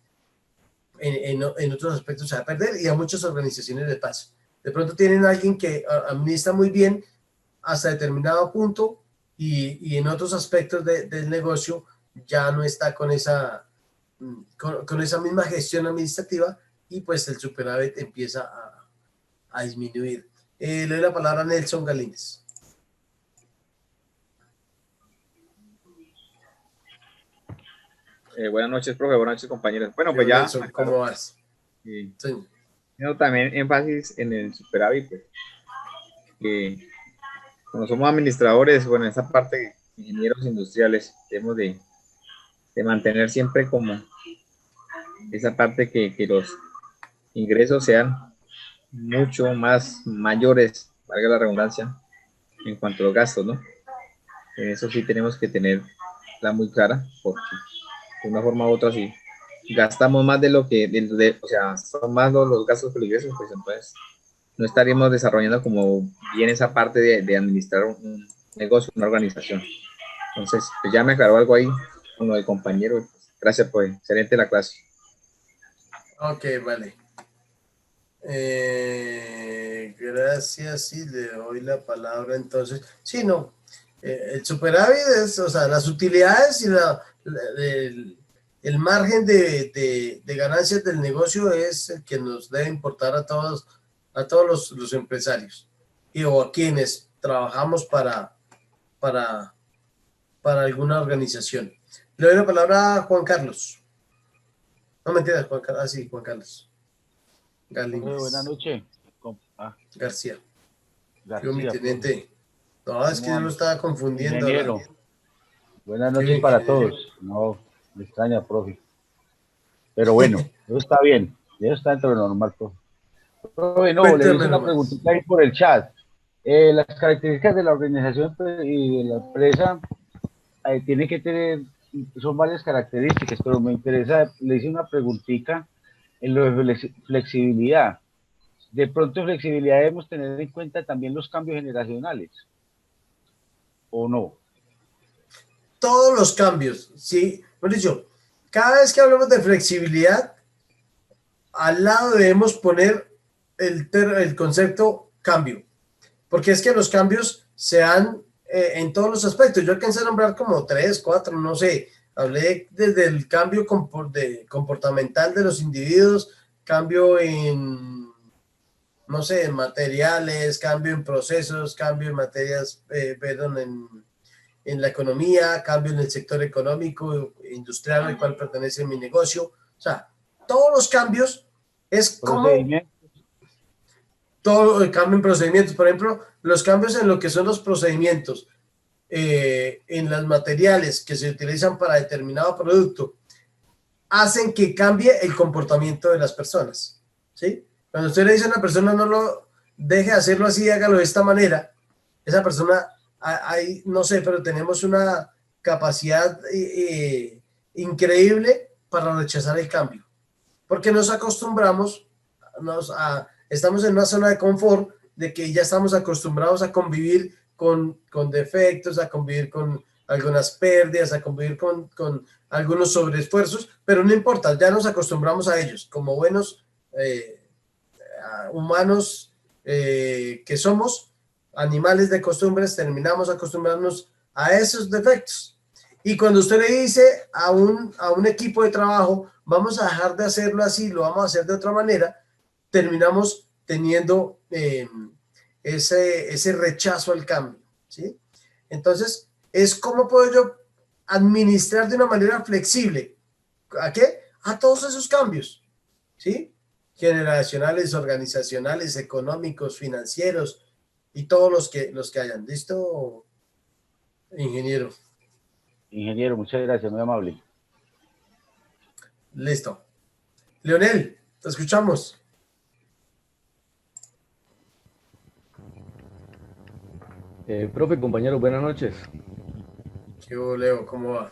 en otros aspectos se va a perder y a muchas organizaciones les pasa. De pronto tienen a alguien que administra muy bien hasta determinado punto y en otros aspectos del negocio ya no está con esa misma gestión administrativa y pues el superávit empieza a disminuir. Le doy la palabra a Nelson Galínez. Buenas noches, profe. Buenas noches, compañeros. Bueno, pues Yo, ya Nelson, aclaro. ¿cómo vas? Sí. Sí. Tengo también énfasis en el superávit, pues, que como somos administradores, bueno, en esa parte, ingenieros industriales, debemos de mantener siempre como esa parte que los ingresos sean mucho más mayores, valga la redundancia, en cuanto a los gastos, ¿no? En eso sí tenemos que tenerla muy clara, porque de una forma u otra sí gastamos más de lo que, o sea, son más los gastos que los ingresos, pues entonces no estaríamos desarrollando como bien esa parte de administrar un negocio, una organización. Entonces, pues ya me aclaró algo ahí con lo del compañero. Gracias, pues, excelente la clase. Ok, vale. Gracias. Gracias, sí, le doy la palabra entonces. Sí, no, el superávit es, o sea, las utilidades y el margen de ganancias del negocio es el que nos debe importar a todos los empresarios y o a quienes trabajamos para, para alguna organización. Le doy la palabra a Juan Carlos. No mentiras, Juan Carlos. Ah, sí, Juan Carlos. Buenas Galíndez. noches. García. Yo, mi García, profe. teniente. No, es que ¿Cómo yo lo anda? estaba confundiendo. Ingeniero. Buenas Sí, noches para ingeniero. todos. No, me extraña, profe. Pero bueno, eso está bien. Eso está dentro de lo normal, profe. Profe, no, le hice Cuénteme una nomás. preguntita ahí por el chat. Las características de la organización y de la empresa tienen que tener, son varias características, pero me interesa, le hice una preguntita en lo de flexibilidad. De pronto, en flexibilidad debemos tener en cuenta también los cambios generacionales, ¿o no? Todos los cambios, sí. Por dicho, cada vez que hablamos de flexibilidad, al lado debemos poner el concepto cambio. Porque es que los cambios se dan en todos los aspectos. Yo alcancé a nombrar como tres, cuatro, no sé. Hablé desde el cambio comportamental de los individuos, cambio en, no sé, en materiales, cambio en procesos, cambio en materias, perdón, en la economía, cambio en el sector económico, industrial al cual pertenece mi negocio. O sea, todos los cambios es como Procedimiento. todo el cambio en procedimientos. Por ejemplo, los cambios en lo que son los procedimientos, en los materiales que se utilizan para determinado producto, hacen que cambie el comportamiento de las personas. ¿Sí? Cuando usted le dice a una persona no lo deje de hacerlo así, hágalo de esta manera, esa persona, hay, no sé, pero tenemos una capacidad increíble para rechazar el cambio, porque nos acostumbramos, estamos en una zona de confort de que ya estamos acostumbrados a convivir con defectos, a convivir con algunas pérdidas, a convivir con algunos sobreesfuerzos, pero no importa, ya nos acostumbramos a ellos como buenos humanos que somos, animales de costumbres, terminamos acostumbrarnos a esos defectos. Y cuando usted le dice a un equipo de trabajo, vamos a dejar de hacerlo así, lo vamos a hacer de otra manera, terminamos teniendo ese rechazo al cambio, ¿sí? Entonces, es cómo puedo yo administrar de una manera flexible. ¿A qué? A todos esos cambios, ¿sí? Generacionales, organizacionales, económicos, financieros y todos los que hayan. ¿Listo, ingeniero? Ingeniero, muchas gracias, muy amable. Listo. Leonel, te escuchamos. Profe, compañero, buenas noches. ¿Qué hubo, Leo? ¿Cómo va?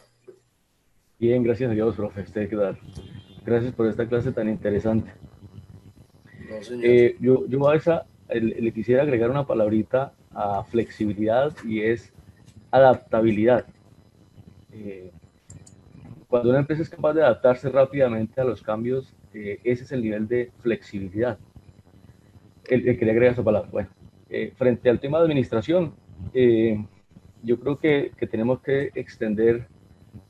Bien, gracias a Dios, profe. ¿Usted qué tal? Gracias por esta clase tan interesante. No, señor. Yo a esa le quisiera agregar una palabrita a flexibilidad y es adaptabilidad. Cuando una empresa es capaz de adaptarse rápidamente a los cambios, ese es el nivel de flexibilidad. Quería agregar esa palabra. Bueno, frente al tema de administración, yo creo que tenemos que extender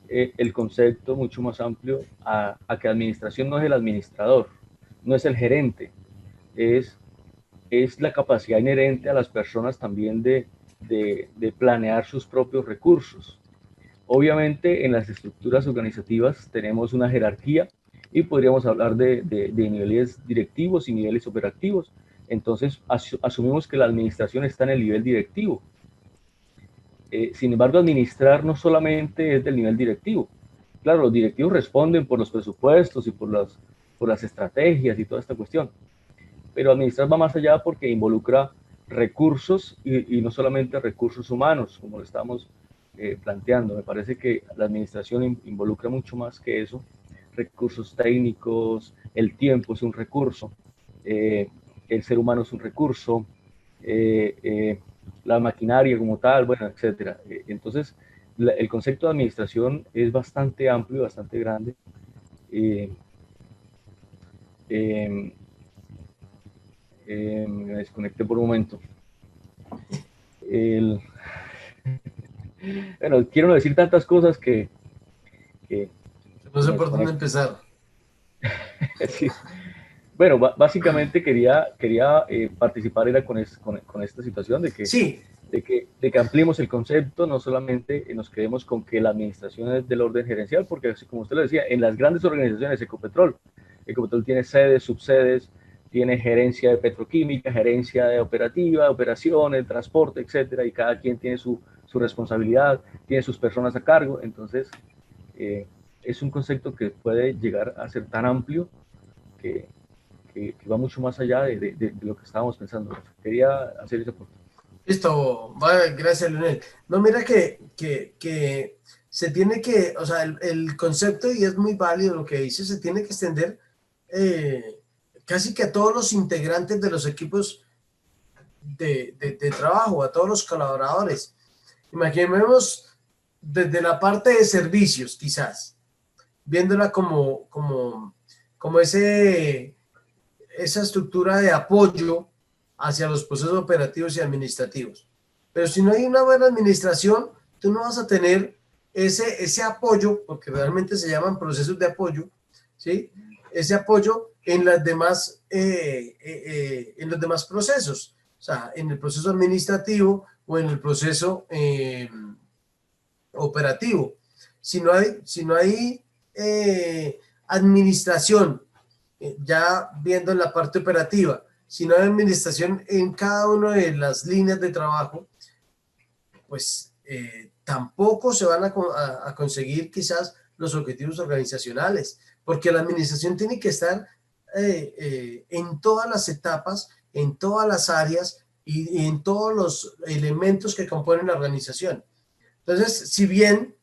el concepto mucho más amplio a que administración no es el administrador, no es el gerente, es la capacidad inherente a las personas también de planear sus propios recursos. Obviamente en las estructuras organizativas tenemos una jerarquía y podríamos hablar de niveles directivos y niveles operativos. Entonces asumimos que la administración está en el nivel directivo. Sin embargo, administrar no solamente es del nivel directivo. Claro, los directivos responden por los presupuestos y por las estrategias y toda esta cuestión. Pero administrar va más allá porque involucra recursos y no solamente recursos humanos, como lo estamos planteando. Me parece que la administración involucra mucho más que eso. Recursos técnicos, el tiempo es un recurso, el ser humano es un recurso, la maquinaria como tal, bueno, etcétera. Entonces, el concepto de administración es bastante amplio, bastante grande. Me desconecté por un momento. El... Bueno, quiero no decir tantas cosas que No sé me por dónde desconecto. empezar. Sí. Bueno, básicamente quería participar era con esta situación Sí, de que ampliemos el concepto, no solamente nos quedemos con que la administración es del orden gerencial, porque así como usted lo decía, en las grandes organizaciones, Ecopetrol tiene sedes, subsedes, tiene gerencia de petroquímica, gerencia de operativa, operaciones, transporte, etcétera, y cada quien tiene su responsabilidad, tiene sus personas a cargo, entonces eh, es un concepto que puede llegar a ser tan amplio que, que va mucho más allá de lo que estábamos pensando. Quería hacer ese aporte. listo, gracias, Leonel. No, mira que se tiene que, o sea, el concepto, y es muy válido lo que dice, se tiene que extender casi que a todos los integrantes de los equipos de trabajo, a todos los colaboradores. Imaginemos desde la parte de servicios, quizás, viéndola como esa estructura de apoyo hacia los procesos operativos y administrativos. Pero si no hay una buena administración, tú no vas a tener ese apoyo, porque realmente se llaman procesos de apoyo, ¿sí? Ese apoyo en en los demás procesos, o sea, en el proceso administrativo o en el proceso operativo. Si no hay administración, ya viendo en la parte operativa, si no hay administración en cada una de las líneas de trabajo, pues tampoco se van a conseguir quizás los objetivos organizacionales, porque la administración tiene que estar en todas las etapas, en todas las áreas y en todos los elementos que componen la organización. Entonces, si bien,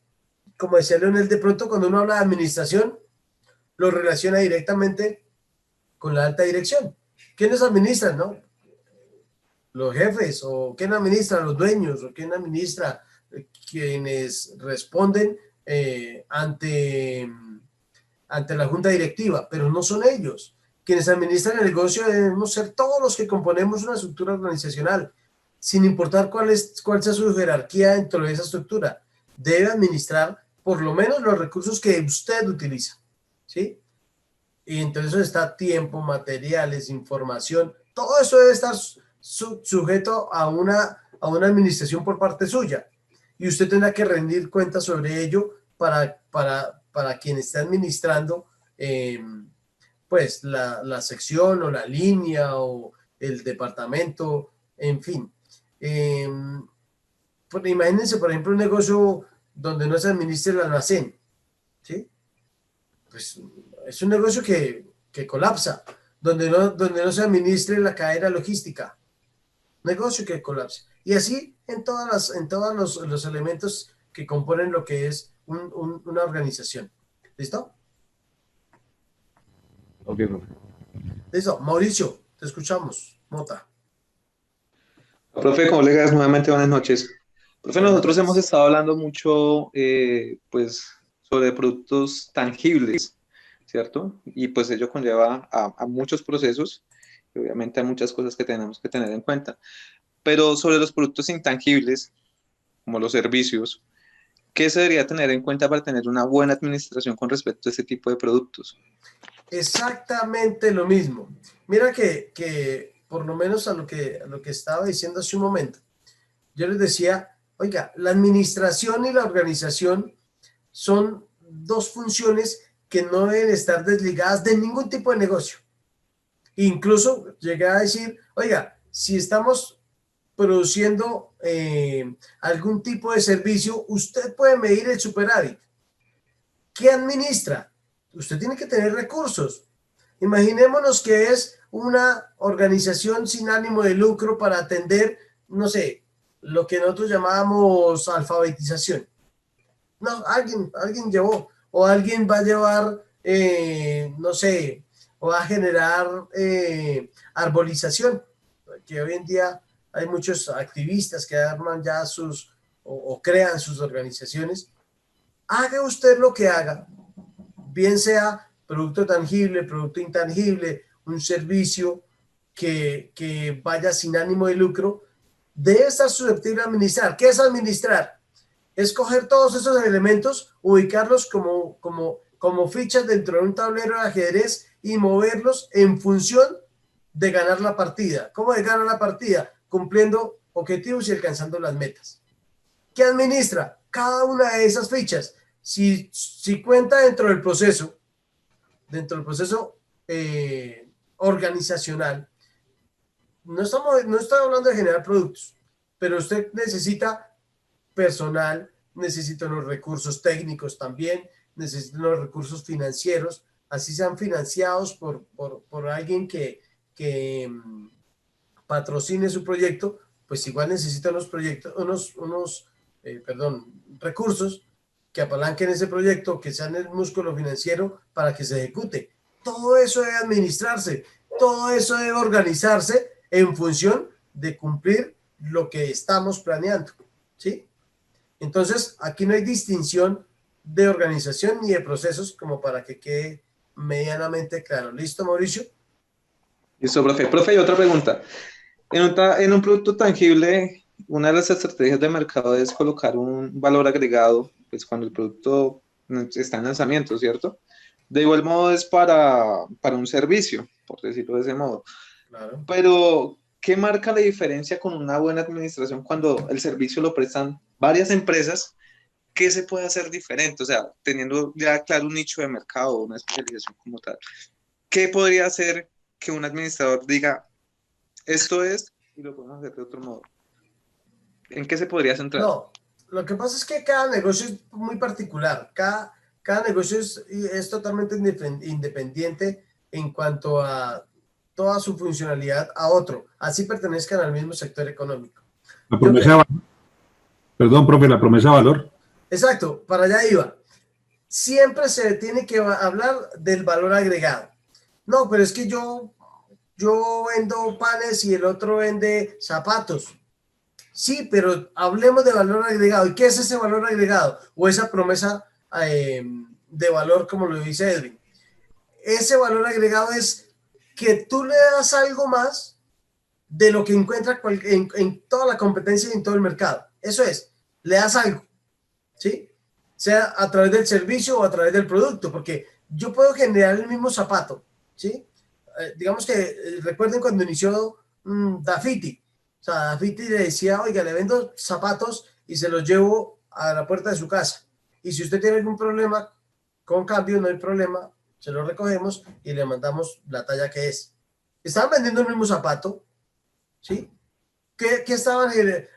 como decía Leonel, de pronto cuando uno habla de administración, lo relaciona directamente con la alta dirección. ¿Quiénes administran, no? Los jefes, o quién administra, los dueños, o quién administra quienes responden ante la junta directiva, pero no son ellos. Quienes administran el negocio debemos ser todos los que componemos una estructura organizacional, sin importar cuál sea su jerarquía dentro de esa estructura. Debe administrar por lo menos los recursos que usted utiliza, ¿sí? Y entonces está tiempo, materiales, información, todo eso debe estar sujeto a una administración por parte suya. Y usted tendrá que rendir cuentas sobre ello para quien esté administrando eh, pues la sección o la línea o el departamento, en fin. Pues imagínense, por ejemplo, un negocio donde no se administre el almacén, ¿sí? Pues es un negocio que colapsa, donde no se administre la cadena logística, negocio que colapsa. Y así en todos los elementos que componen lo que es una organización. ¿Listo? Ok, profe. Listo. Mauricio, te escuchamos. Mota. Profe, colegas, nuevamente buenas noches. Profe, Buenas nosotros hemos noches. estado hablando mucho, pues, sobre productos tangibles, ¿cierto? Y pues ello conlleva a muchos procesos, y obviamente a muchas cosas que tenemos que tener en cuenta. Pero sobre los productos intangibles, como los servicios, ¿qué se debería tener en cuenta para tener una buena administración con respecto a este tipo de productos? Exactamente lo mismo. Mira que por lo menos a lo que estaba diciendo hace un momento, yo les decía, oiga, la administración y la organización son dos funciones que no deben estar desligadas de ningún tipo de negocio. Incluso llegué a decir, oiga, si estamos produciendo algún tipo de servicio, usted puede medir el superávit. ¿Qué administra? Usted tiene que tener recursos. Imaginémonos que es una organización sin ánimo de lucro para atender, no sé, lo que nosotros llamábamos alfabetización. No, alguien llevó, o alguien va a llevar, no sé, o va a generar arbolización, que hoy en día hay muchos activistas que arman ya o crean sus organizaciones. Haga usted lo que haga, bien sea producto tangible, producto intangible, un servicio, que vaya sin ánimo de lucro, debe estar susceptible a administrar. ¿Qué es administrar? Es coger todos esos elementos, ubicarlos como fichas dentro de un tablero de ajedrez y moverlos en función de ganar la partida. ¿Cómo de ganar la partida? Cumpliendo objetivos y alcanzando las metas. ¿Qué administra? Cada una de esas fichas. Si cuenta dentro del proceso organizacional, no estoy hablando de generar productos, pero usted necesita personal, necesita unos recursos técnicos también, necesita unos recursos financieros, así sean financiados por alguien que patrocine su proyecto, pues igual necesita recursos que apalanquen ese proyecto, que sean el músculo financiero para que se ejecute. Todo eso debe administrarse, todo eso debe organizarse en función de cumplir lo que estamos planeando, ¿sí? Entonces, aquí no hay distinción de organización ni de procesos como para que quede medianamente claro. ¿Listo, Mauricio? Listo, profe. Profe, y otra pregunta. En un producto tangible, una de las estrategias de mercado es colocar un valor agregado, pues cuando el producto está en lanzamiento, ¿cierto? De igual modo es para un servicio, por decirlo de ese modo. Claro. Pero, ¿qué marca la diferencia con una buena administración cuando el servicio lo prestan varias empresas? ¿Qué se puede hacer diferente? O sea, teniendo ya claro un nicho de mercado, una especialización como tal. ¿Qué podría hacer que un administrador diga, esto es, y lo podemos hacer de otro modo? ¿En qué se podría centrar? No, lo que pasa es que cada negocio es muy particular. Cada negocio es totalmente independiente en cuanto a toda su funcionalidad a otro, así pertenezcan al mismo sector económico. La promesa de valor. Perdón, profe, la promesa de valor. Exacto, para allá iba. Siempre se tiene que hablar del valor agregado. No, pero es que yo vendo panes y el otro vende zapatos. Sí, pero hablemos de valor agregado. ¿Y qué es ese valor agregado? O esa promesa de valor, como lo dice Edwin. Ese valor agregado es que tú le das algo más de lo que encuentra en toda la competencia y en todo el mercado. Eso es, le das algo, ¿sí? Sea a través del servicio o a través del producto, porque yo puedo generar el mismo zapato, ¿sí? Digamos que recuerden cuando inició Dafiti. O sea, Dafiti le decía, oiga, le vendo zapatos y se los llevo a la puerta de su casa. Y si usted tiene algún problema con cambio, no hay problema, se lo recogemos y le mandamos la talla que es. Estaban vendiendo el mismo zapato, ¿sí?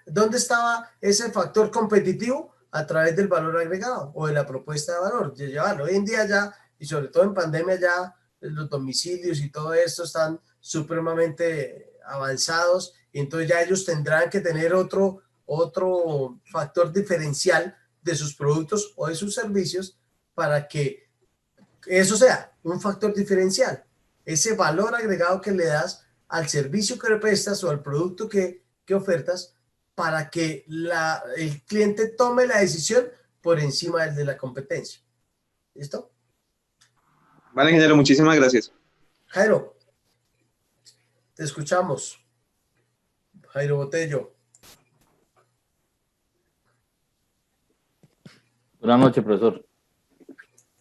¿Dónde estaba ese factor competitivo? A través del valor agregado o de la propuesta de valor, de llevarlo. Hoy en día ya, y sobre todo en pandemia ya, los domicilios y todo esto están supremamente avanzados y entonces ya ellos tendrán que tener otro factor diferencial de sus productos o de sus servicios para que eso sea un factor diferencial. Ese valor agregado que le das al servicio que le prestas o al producto que ofertas para que el cliente tome la decisión por encima del de la competencia. ¿Listo? Vale, ingeniero, muchísimas gracias. Jairo, te escuchamos. Jairo Botello. Buenas noches, profesor.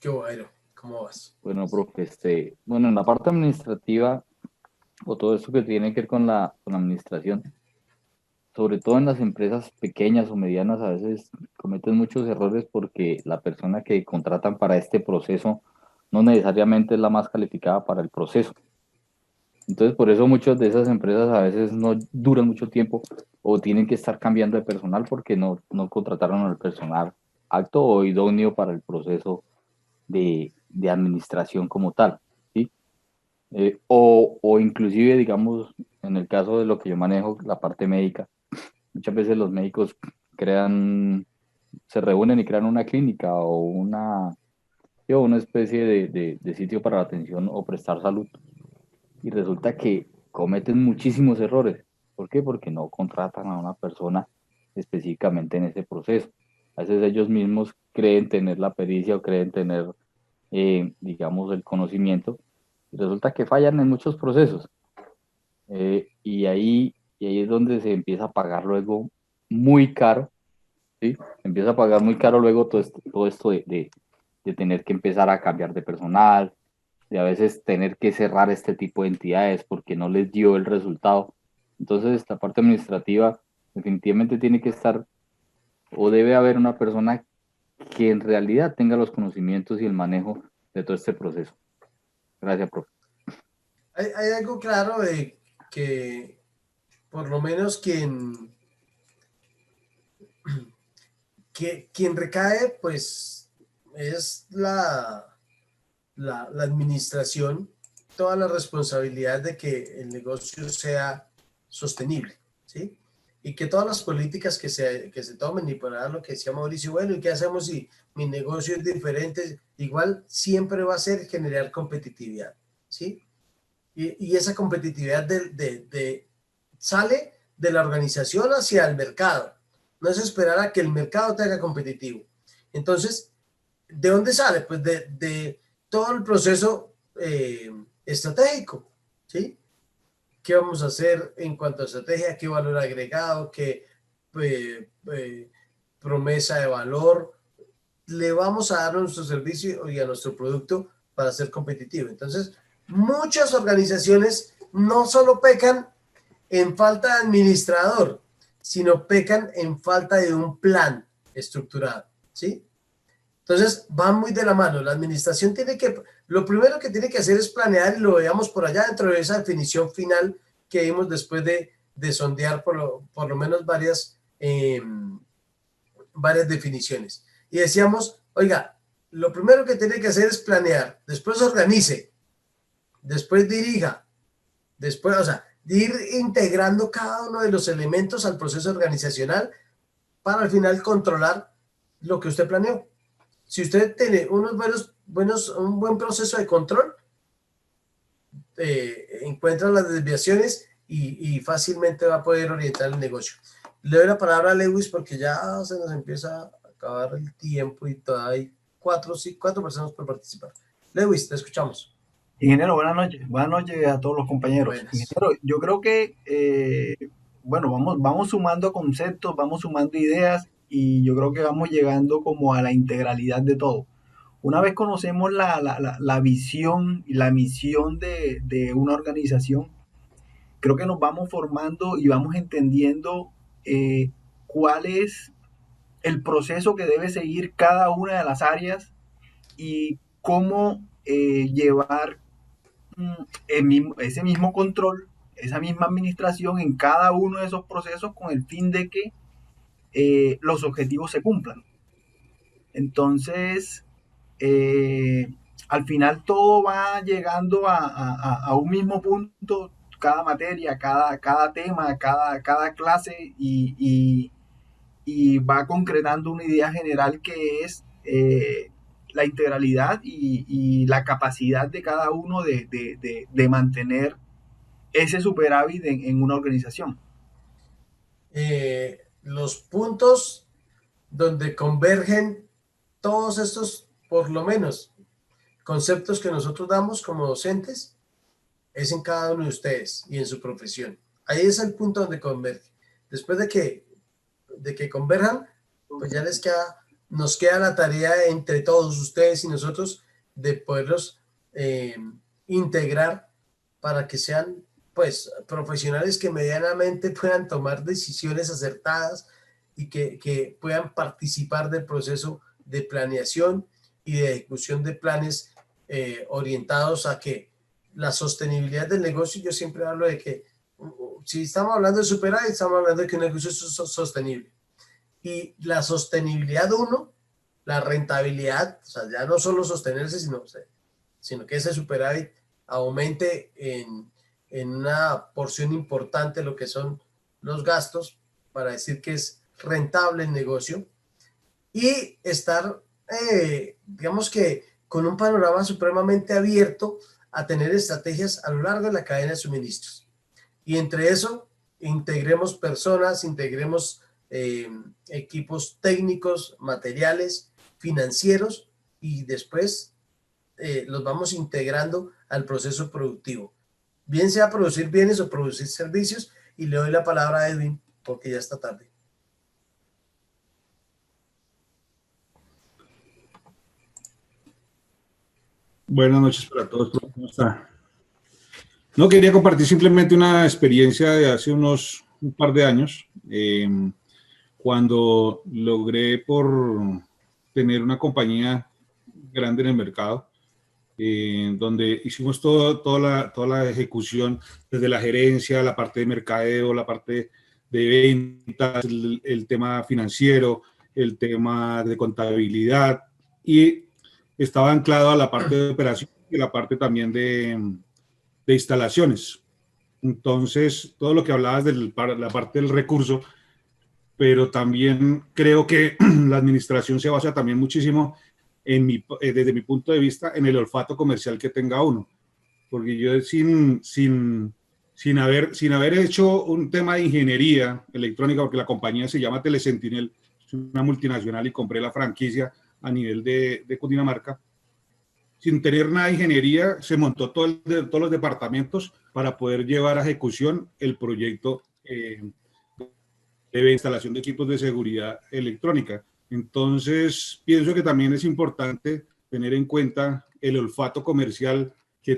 ¿Qué hubo, Jairo? ¿Cómo vas? Bueno, profe, bueno, en la parte administrativa, o todo esto que tiene que ver con la administración, sobre todo en las empresas pequeñas o medianas, a veces cometen muchos errores porque la persona que contratan para este proceso no necesariamente es la más calificada para el proceso. Entonces, por eso muchas de esas empresas a veces no duran mucho tiempo o tienen que estar cambiando de personal porque no contrataron al personal apto o idóneo para el proceso de administración como tal, ¿sí? O inclusive, digamos, en el caso de lo que yo manejo, la parte médica, muchas veces los médicos se reúnen y crean una clínica o una especie de sitio para la atención o prestar salud. Y resulta que cometen muchísimos errores. ¿Por qué? Porque no contratan a una persona específicamente en ese proceso. A veces ellos mismos creen tener la pericia o creen tener, digamos, el conocimiento. Y resulta que fallan en muchos procesos. y ahí es donde se empieza a pagar luego muy caro, ¿sí? Se empieza a pagar muy caro luego todo esto de tener que empezar a cambiar de personal, de a veces tener que cerrar este tipo de entidades porque no les dio el resultado. Entonces, esta parte administrativa definitivamente tiene que estar, o debe haber una persona que en realidad tenga los conocimientos y el manejo de todo este proceso. Gracias, profe. Hay algo claro de que por lo menos quien recae, pues, es la administración, toda la responsabilidad de que el negocio sea sostenible, ¿sí? Y que todas las políticas que se tomen, y para lo que decía Mauricio, bueno, ¿y qué hacemos si mi negocio es diferente? Igual siempre va a ser generar competitividad, ¿sí? Y esa competitividad sale de la organización hacia el mercado. No es esperar a que el mercado te haga competitivo. Entonces, ¿de dónde sale? Pues de todo el proceso estratégico, ¿sí? ¿Qué vamos a hacer en cuanto a estrategia? ¿Qué valor agregado? ¿Qué promesa de valor le vamos a dar a nuestro servicio y a nuestro producto para ser competitivo? Entonces, muchas organizaciones no solo pecan en falta de administrador, sino pecan en falta de un plan estructurado, ¿sí? Entonces, van muy de la mano. La administración lo primero que tiene que hacer es planear, y lo veamos por allá dentro de esa definición final que vimos después de sondear por lo menos varias definiciones. Y decíamos, oiga, lo primero que tiene que hacer es planear, después organice, después dirija, después, o sea, ir integrando cada uno de los elementos al proceso organizacional para al final controlar lo que usted planeó. Si usted tiene un buen proceso de control, encuentra las desviaciones y fácilmente va a poder orientar el negocio. Le doy la palabra a Lewis porque ya se nos empieza a acabar el tiempo y todavía hay cuatro personas por participar. Lewis, te escuchamos. Ingeniero, buenas noches. Buenas noches a todos los compañeros. Buenas. Ingeniero, yo creo que, bueno, vamos sumando conceptos, vamos sumando ideas y yo creo que vamos llegando como a la integralidad de todo. Una vez conocemos la visión y la misión de una organización, creo que nos vamos formando y vamos entendiendo cuál es el proceso que debe seguir cada una de las áreas y cómo llevar ese mismo control, esa misma administración en cada uno de esos procesos con el fin de que los objetivos se cumplan. Entonces, al final todo va llegando a un mismo punto, cada materia, cada tema, cada clase y va concretando una idea general que es la integralidad y la capacidad de cada uno de mantener ese superávit en una organización. Los puntos donde convergen todos estos, por lo menos, conceptos que nosotros damos como docentes, es en cada uno de ustedes y en su profesión. Ahí es el punto donde converge. Después de que converjan, pues ya nos queda la tarea entre todos ustedes y nosotros de poderlos integrar para que sean, pues, profesionales que medianamente puedan tomar decisiones acertadas y que puedan participar del proceso de planeación y de ejecución de planes orientados a que la sostenibilidad del negocio. Yo siempre hablo de que si estamos hablando de superávit, estamos hablando de que un negocio es sostenible. Y la sostenibilidad la rentabilidad, o sea, ya no solo sostenerse, sino que ese superávit aumente en una porción importante lo que son los gastos, para decir que es rentable el negocio, y estar, digamos que con un panorama supremamente abierto a tener estrategias a lo largo de la cadena de suministros. Y entre eso, integremos personas, integremos equipos técnicos, materiales, financieros, y después los vamos integrando al proceso productivo. bien sea producir bienes o producir servicios, y le doy la palabra a Edwin, porque ya está tarde. Buenas noches para todos. ¿Cómo está? No, quería compartir simplemente una experiencia de hace un par de años, cuando logré por tener una compañía grande en el mercado, donde hicimos toda la ejecución, desde la gerencia, la parte de mercadeo, la parte de ventas, el tema financiero, el tema de contabilidad, y estaba anclado a la parte de operación y la parte también de instalaciones. Entonces, todo lo que hablabas de la parte del recurso, pero también creo que la administración se basa también muchísimo desde mi punto de vista, en el olfato comercial que tenga uno. Porque yo sin haber hecho un tema de ingeniería electrónica, porque la compañía se llama Telesentinel, es una multinacional y compré la franquicia a nivel de Cundinamarca, sin tener nada de ingeniería, se montó todos los departamentos para poder llevar a ejecución el proyecto de instalación de equipos de seguridad electrónica. Entonces, pienso que también es importante tener en cuenta el olfato comercial que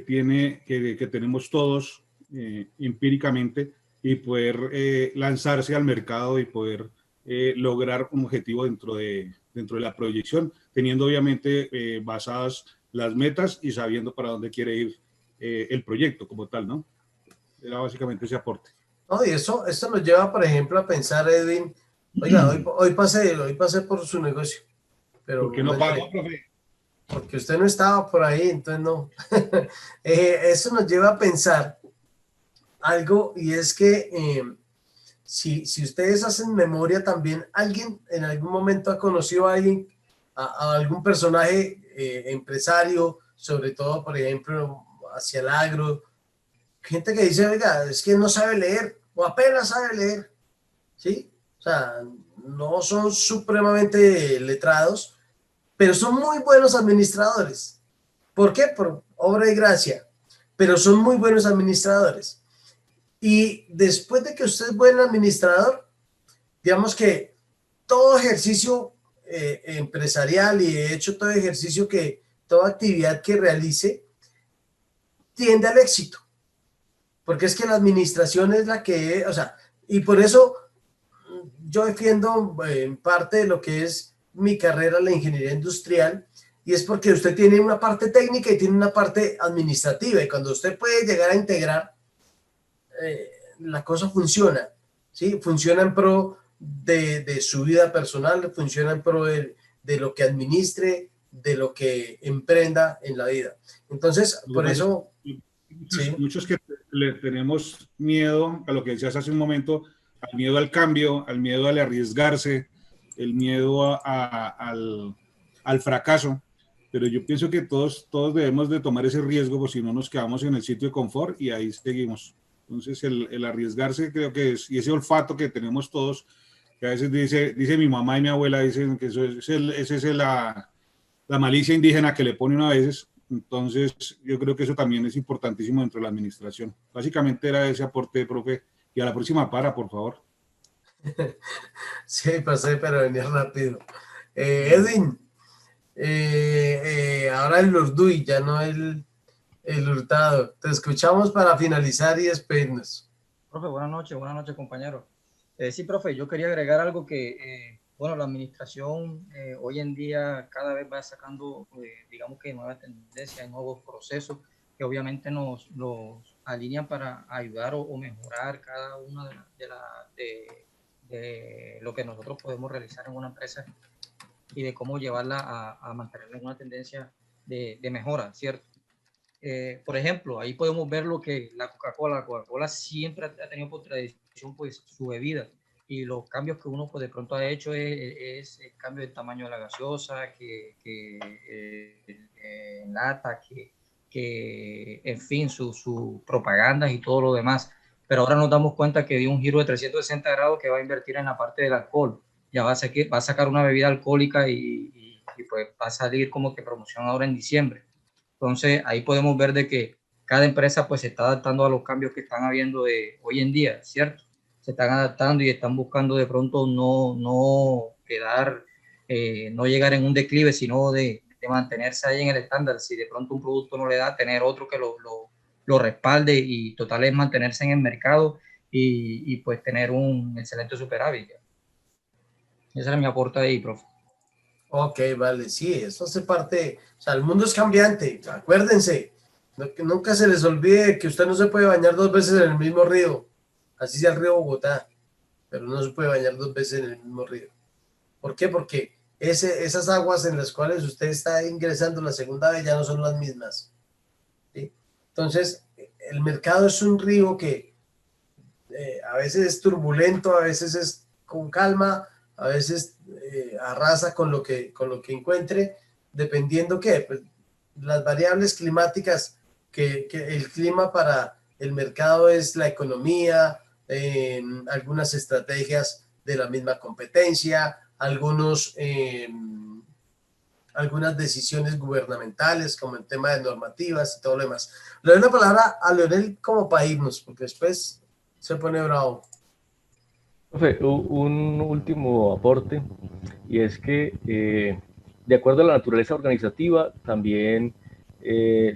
tenemos todos empíricamente, y poder lanzarse al mercado y poder lograr un objetivo dentro de la proyección, teniendo obviamente basadas las metas y sabiendo para dónde quiere ir el proyecto como tal, ¿no? Era básicamente ese aporte. No, y esto nos lleva, por ejemplo, a pensar, Edwin, oiga, hoy pasé por su negocio, pero ¿Por qué no pagó, profe? Porque usted no estaba por ahí, entonces no. Eso nos lleva a pensar algo, y es que si ustedes hacen memoria también, alguien en algún momento ha conocido a alguien, a algún personaje empresario, sobre todo, por ejemplo, hacia el agro, gente que dice, oiga, es que no sabe leer o apenas sabe leer, ¿sí? O sea, no son supremamente letrados, pero son muy buenos administradores. ¿Por qué? Por obra y gracia, pero son muy buenos administradores. Y después de que usted es buen administrador, digamos que todo ejercicio empresarial, y de hecho toda actividad que realice, tiende al éxito. Porque es que la administración es la que, o sea, y por eso yo defiendo en parte de lo que es mi carrera, la ingeniería industrial, y es porque usted tiene una parte técnica y tiene una parte administrativa, y cuando usted puede llegar a integrar, la cosa funciona, ¿sí? Funciona en pro de su vida personal, funciona en pro de lo que administre, de lo que emprenda en la vida. Entonces, por eso... Sí. Muchos que le tenemos miedo a lo que decías hace un momento, al miedo al cambio, al miedo al arriesgarse, el miedo al fracaso, pero yo pienso que todos debemos de tomar ese riesgo, porque si no nos quedamos en el sitio de confort y ahí seguimos. Entonces el arriesgarse creo que es, y ese olfato que tenemos todos, que a veces dice mi mamá y mi abuela, dicen que esa es la malicia indígena que le ponen a veces. Entonces, yo creo que eso también es importantísimo dentro de la administración. Básicamente era ese aporte, profe. Y a la próxima por favor. Sí, pasé, pero venía rápido. Edwin, ahora el Urduy, ya no el Hurtado. Te escuchamos para finalizar y despedirnos. Profe, buenas noches, compañero. Sí, profe, yo quería agregar algo que... bueno, la administración hoy en día cada vez va sacando, digamos que nuevas tendencias, nuevos procesos que obviamente nos alinean para ayudar o mejorar cada una de lo que nosotros podemos realizar en una empresa y de cómo llevarla a mantener una tendencia de mejora, ¿cierto? Por ejemplo, ahí podemos ver lo que la Coca-Cola siempre ha tenido por tradición, pues, su bebida. Y los cambios que uno pues, de pronto ha hecho es el cambio del tamaño de la gaseosa, en lata, en fin, sus propagandas y todo lo demás. Pero ahora nos damos cuenta que dio un giro de 360 grados que va a invertir en la parte del alcohol. Ya va a sacar una bebida alcohólica y pues va a salir como que promoción ahora en diciembre. Entonces ahí podemos ver de que cada empresa pues se está adaptando a los cambios que están habiendo de hoy en día, ¿cierto? Se están adaptando y están buscando de pronto no quedar, no llegar en un declive, sino de mantenerse ahí en el estándar. Si de pronto un producto no le da, tener otro que lo respalde, y total es mantenerse en el mercado y pues tener un excelente superávit. Ese era mi aporte ahí, profe. Ok, vale, sí, eso hace parte, o sea, el mundo es cambiante, acuérdense, que nunca se les olvide que usted no se puede bañar 2 veces en el mismo río, así sea el río Bogotá, pero no se puede bañar 2 veces en el mismo río. ¿Por qué? Porque esas aguas en las cuales usted está ingresando la segunda vez ya no son las mismas, ¿sí? Entonces, el mercado es un río que a veces es turbulento, a veces es con calma, a veces arrasa con lo que encuentre, dependiendo pues, las variables climáticas, que el clima para el mercado es la economía, algunas estrategias de la misma competencia, algunas decisiones gubernamentales, como el tema de normativas y todo lo demás. Le doy la palabra a Leonel como para irnos, porque después se pone bravo. Profe, un último aporte, y es que de acuerdo a la naturaleza organizativa también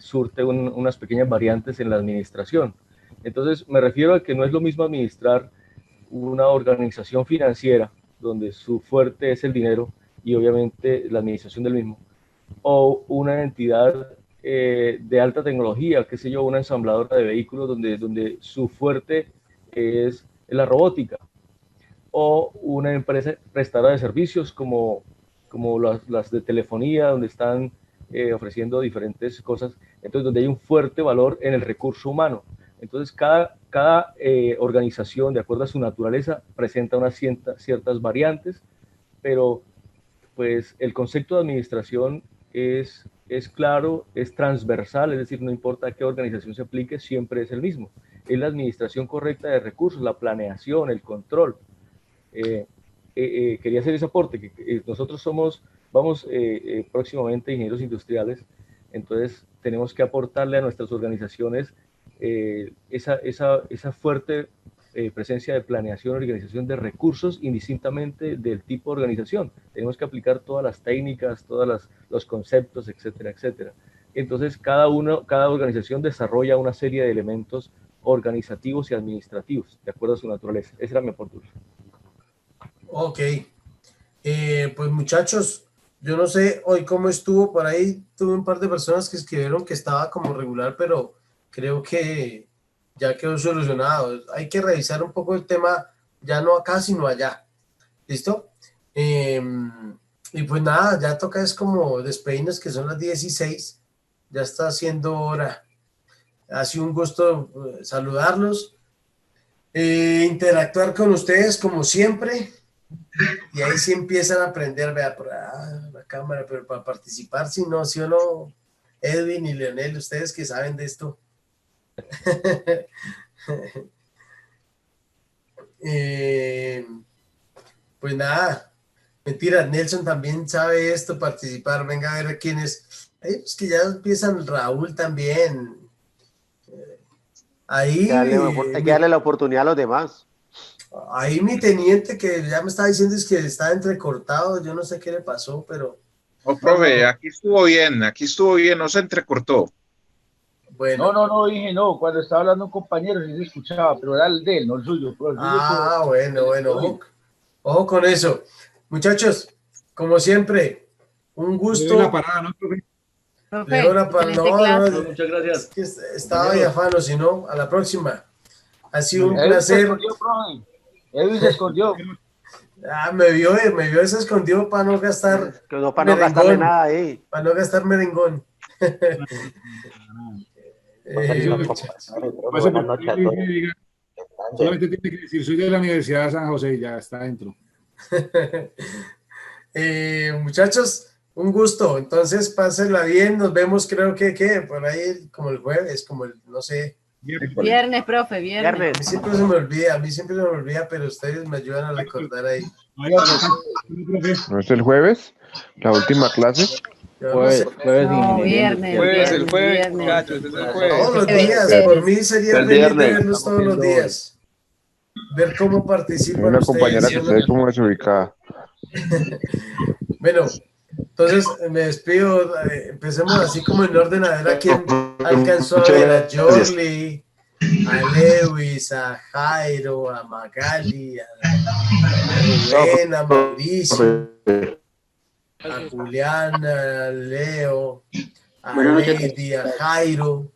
surte unas pequeñas variantes en la administración. Entonces me refiero a que no es lo mismo administrar una organización financiera donde su fuerte es el dinero y obviamente la administración del mismo, o una entidad de alta tecnología, qué sé yo, una ensambladora de vehículos donde su fuerte es la robótica, o una empresa prestadora de servicios como las de telefonía, donde están ofreciendo diferentes cosas, entonces donde hay un fuerte valor en el recurso humano. Entonces cada organización, de acuerdo a su naturaleza, presenta unas ciertas variantes, pero pues el concepto de administración es claro, es transversal, es decir, no importa qué organización se aplique, siempre es el mismo. Es la administración correcta de recursos, la planeación, el control. Quería hacer ese aporte, que nosotros vamos próximamente ingenieros industriales, entonces tenemos que aportarle a nuestras organizaciones esa fuerte presencia de planeación, organización de recursos, indistintamente del tipo de organización. Tenemos que aplicar todas las técnicas, todos los conceptos, etcétera, etcétera. Entonces cada organización desarrolla una serie de elementos organizativos y administrativos, de acuerdo a su naturaleza. Esa era mi aporte. Ok, pues muchachos, yo no sé hoy cómo estuvo, por ahí tuve un par de personas que escribieron que estaba como regular, pero creo que ya quedó solucionado. Hay que revisar un poco el tema, ya no acá, sino allá. ¿Listo? Y pues nada, ya toca es como despedirnos, que son las 16, ya está haciendo hora. Ha sido un gusto saludarlos, interactuar con ustedes como siempre. Y ahí sí empiezan a aprender, vea, por la cámara, pero para participar, si no, sí o no, Edwin y Leonel, ustedes que saben de esto. Pues nada, mentira, Nelson también sabe esto, participar, venga a ver quién es. Pues que ya empiezan, Raúl también. Ahí. Hay que darle la oportunidad a los demás. Ahí mi teniente que ya me estaba diciendo es que está entrecortado, yo no sé qué le pasó, pero... No, profe, aquí estuvo bien, no se entrecortó. Bueno. No, dije no, cuando estaba hablando un compañero sí se escuchaba, pero era el de él, no el suyo. Bueno, ojo con eso. Muchachos, como siempre, un gusto. Le doy la parada, ¿no, profe? Le doy la parada, no, muchas gracias. Es que estaba de afano, si no, a la próxima. Ha sido un placer. Edwin se escondió. Me vio se escondió para no gastar. Que no, para no gastarle nada ahí. Para no gastar merengón. Solamente tiene que decir, soy de la Universidad de San José y ya está dentro. Muchachos, un gusto. Entonces, pásenla bien. Nos vemos, creo que por ahí, como el jueves, como el, no sé. Viernes, profe, viernes. A mí siempre se me olvida, pero ustedes me ayudan a recordar ahí. ¿No es el jueves? ¿La última clase? Jueves, No, viernes. Jueves, el viernes, jueves, viernes. muchachos, es el jueves. Todos los días, por mí sería El feliz de viernes. verlos todos los días. Ver cómo participan Una ustedes. compañera que esté como desubicada. Bueno, entonces me despido. Empecemos así como en orden a ver a quién alcanzó a ver. A Jorli, a Lewis, a Jairo, a Magali, a Rubén, a Mauricio, a Julián, a Leo, a Lady, a Jairo,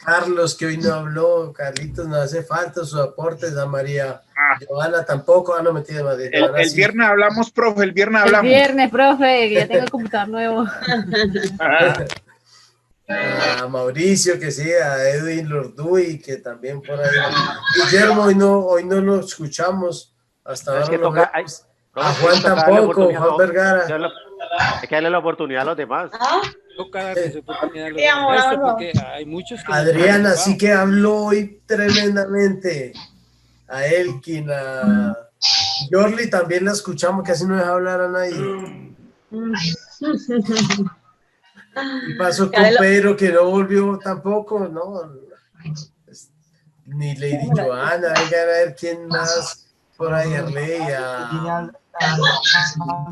Carlos, que hoy no habló. Carlitos no hace falta sus aportes. A María Joana tampoco. No me tiene María Joana, El sí. viernes hablamos, profe, el viernes El hablamos. viernes, profe, que ya tengo el computador nuevo. A Mauricio, que sí, a Edwin Lorduy, que también por ahí. Guillermo, hoy no lo escuchamos. Hasta ahora Es que no lo toca, vemos. profe, A Juan toca darle tampoco, oportunidad, Juan Vergara. Hay que darle la oportunidad a los demás. Toca darles oportunidad a los demás, porque hay muchos que... Adriana sí que habló hoy tremendamente. A Elkin, a Jorli también la escuchamos, casi no deja hablar a nadie. Y pasó con Pedro, que no volvió tampoco, ¿no? Ni Lady Joana, venga a ver quién más por ahí, Arley,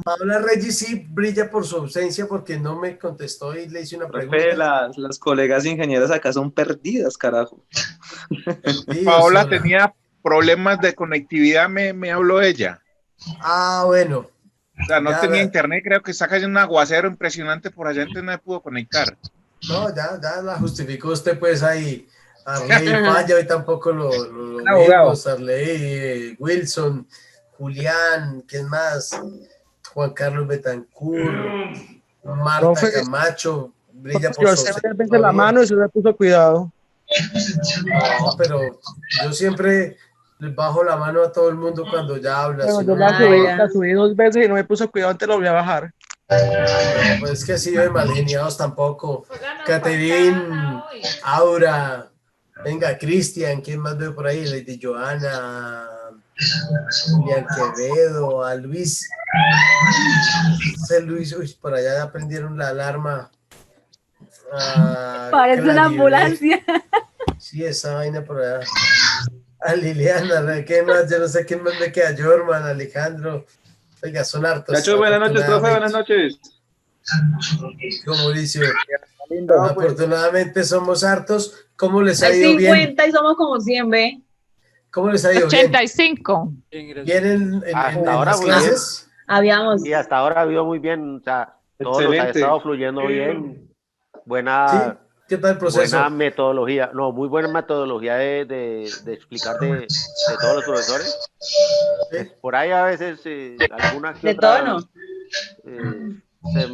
Paula Reyes sí brilla por su ausencia porque no me contestó y le hice una Profe, pregunta. las colegas ingenieras acá son perdidas, carajo. Paola tenía problemas de conectividad, me habló ella. Ah, bueno. O sea, no Ya, tenía ya. internet, creo que está cayendo un aguacero impresionante por allá, entonces no me pudo conectar. No, ya la justificó usted pues ahí. Arley falla, hoy tampoco lo Abogado. vimos. Arley, Wilson, Julián, ¿quién más? Juan Carlos Betancourt, Marta Profe, Camacho, brilla por yo su sé ausencia. varias veces la mano y se me puso cuidado. No, pero yo siempre les bajo la mano a todo el mundo cuando ya habla. Bueno, si yo no, la subí 2 veces y no me puso cuidado, antes lo voy a bajar. no, pues es que así de mal geniados tampoco. Caterín, Aura, venga, Cristian, ¿quién más veo por ahí? Lady Joana, Julián Quevedo, a Luis. Ese Luis, uy, por allá aprendieron la alarma. Parece una ambulancia. Sí, esa vaina por allá. A Liliana, ¿qué más? Yo no sé quién más me queda. Jorman, Alejandro. Oiga, son hartos. Muchachos, buenas noches, profe, buenas noches. Con Mauricio. Afortunadamente somos hartos. ¿Cómo les ha Hay ido 50 bien? y somos como 100, ¿ve? ¿Cómo les ha ido bien? 85. ¿Vienen en Hasta ahora las muy clases? Habíamos. Y hasta ahora ha ido muy bien, o sea, todo nos ha Excelente. estado fluyendo bien. Buena, ¿Qué tal el proceso? buena metodología, no, muy buena metodología de explicar de todos los profesores. Por ahí a veces alguna que De otra, todo, ¿no?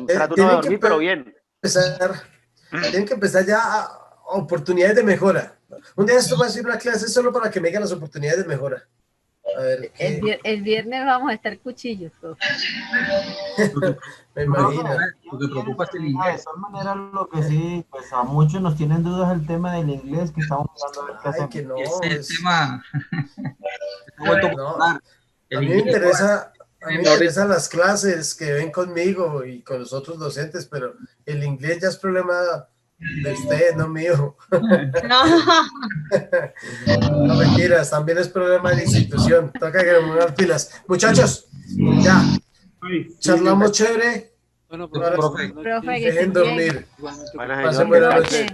se trata uno de dormir, pero bien. Tienen que empezar ya oportunidades de mejora. Un día esto va a ser una clase solo para que me digan las oportunidades de mejora. A ver, El viernes vamos a estar cuchillos, profe. me imagino. Lo que preocupa es el inglés. De todas maneras, lo que sí, pues a muchos nos tienen dudas el tema del inglés, que estamos buscando a ver qué hacemos. Que no, Es el tema. No, a mí me interesan las clases que ven conmigo y con los otros docentes, pero el inglés ya es problema de usted, no mío. No, mentiras, también es problema de la institución. Toca que me las pilas. Muchachos, ya. Charlamos chévere. Bueno, profe, que dejen dormir. Pasen buena noche.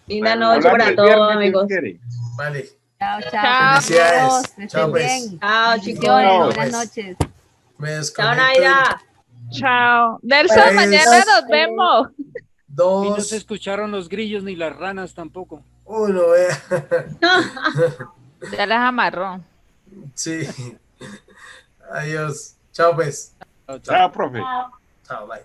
Linda noche para todos, amigos. Vale. Chao, chao. Felicidades. Chao, pues. Chao, chicos. Buenas noches. Me Chao, desconecto. Naira. Chao. Nelson, Pues, mañana nos vemos. Y no se escucharon los grillos ni las ranas tampoco. Uno, vea. Ya las amarró. Sí. Adiós. Chao, pues. Chao, profe. Chao, bye.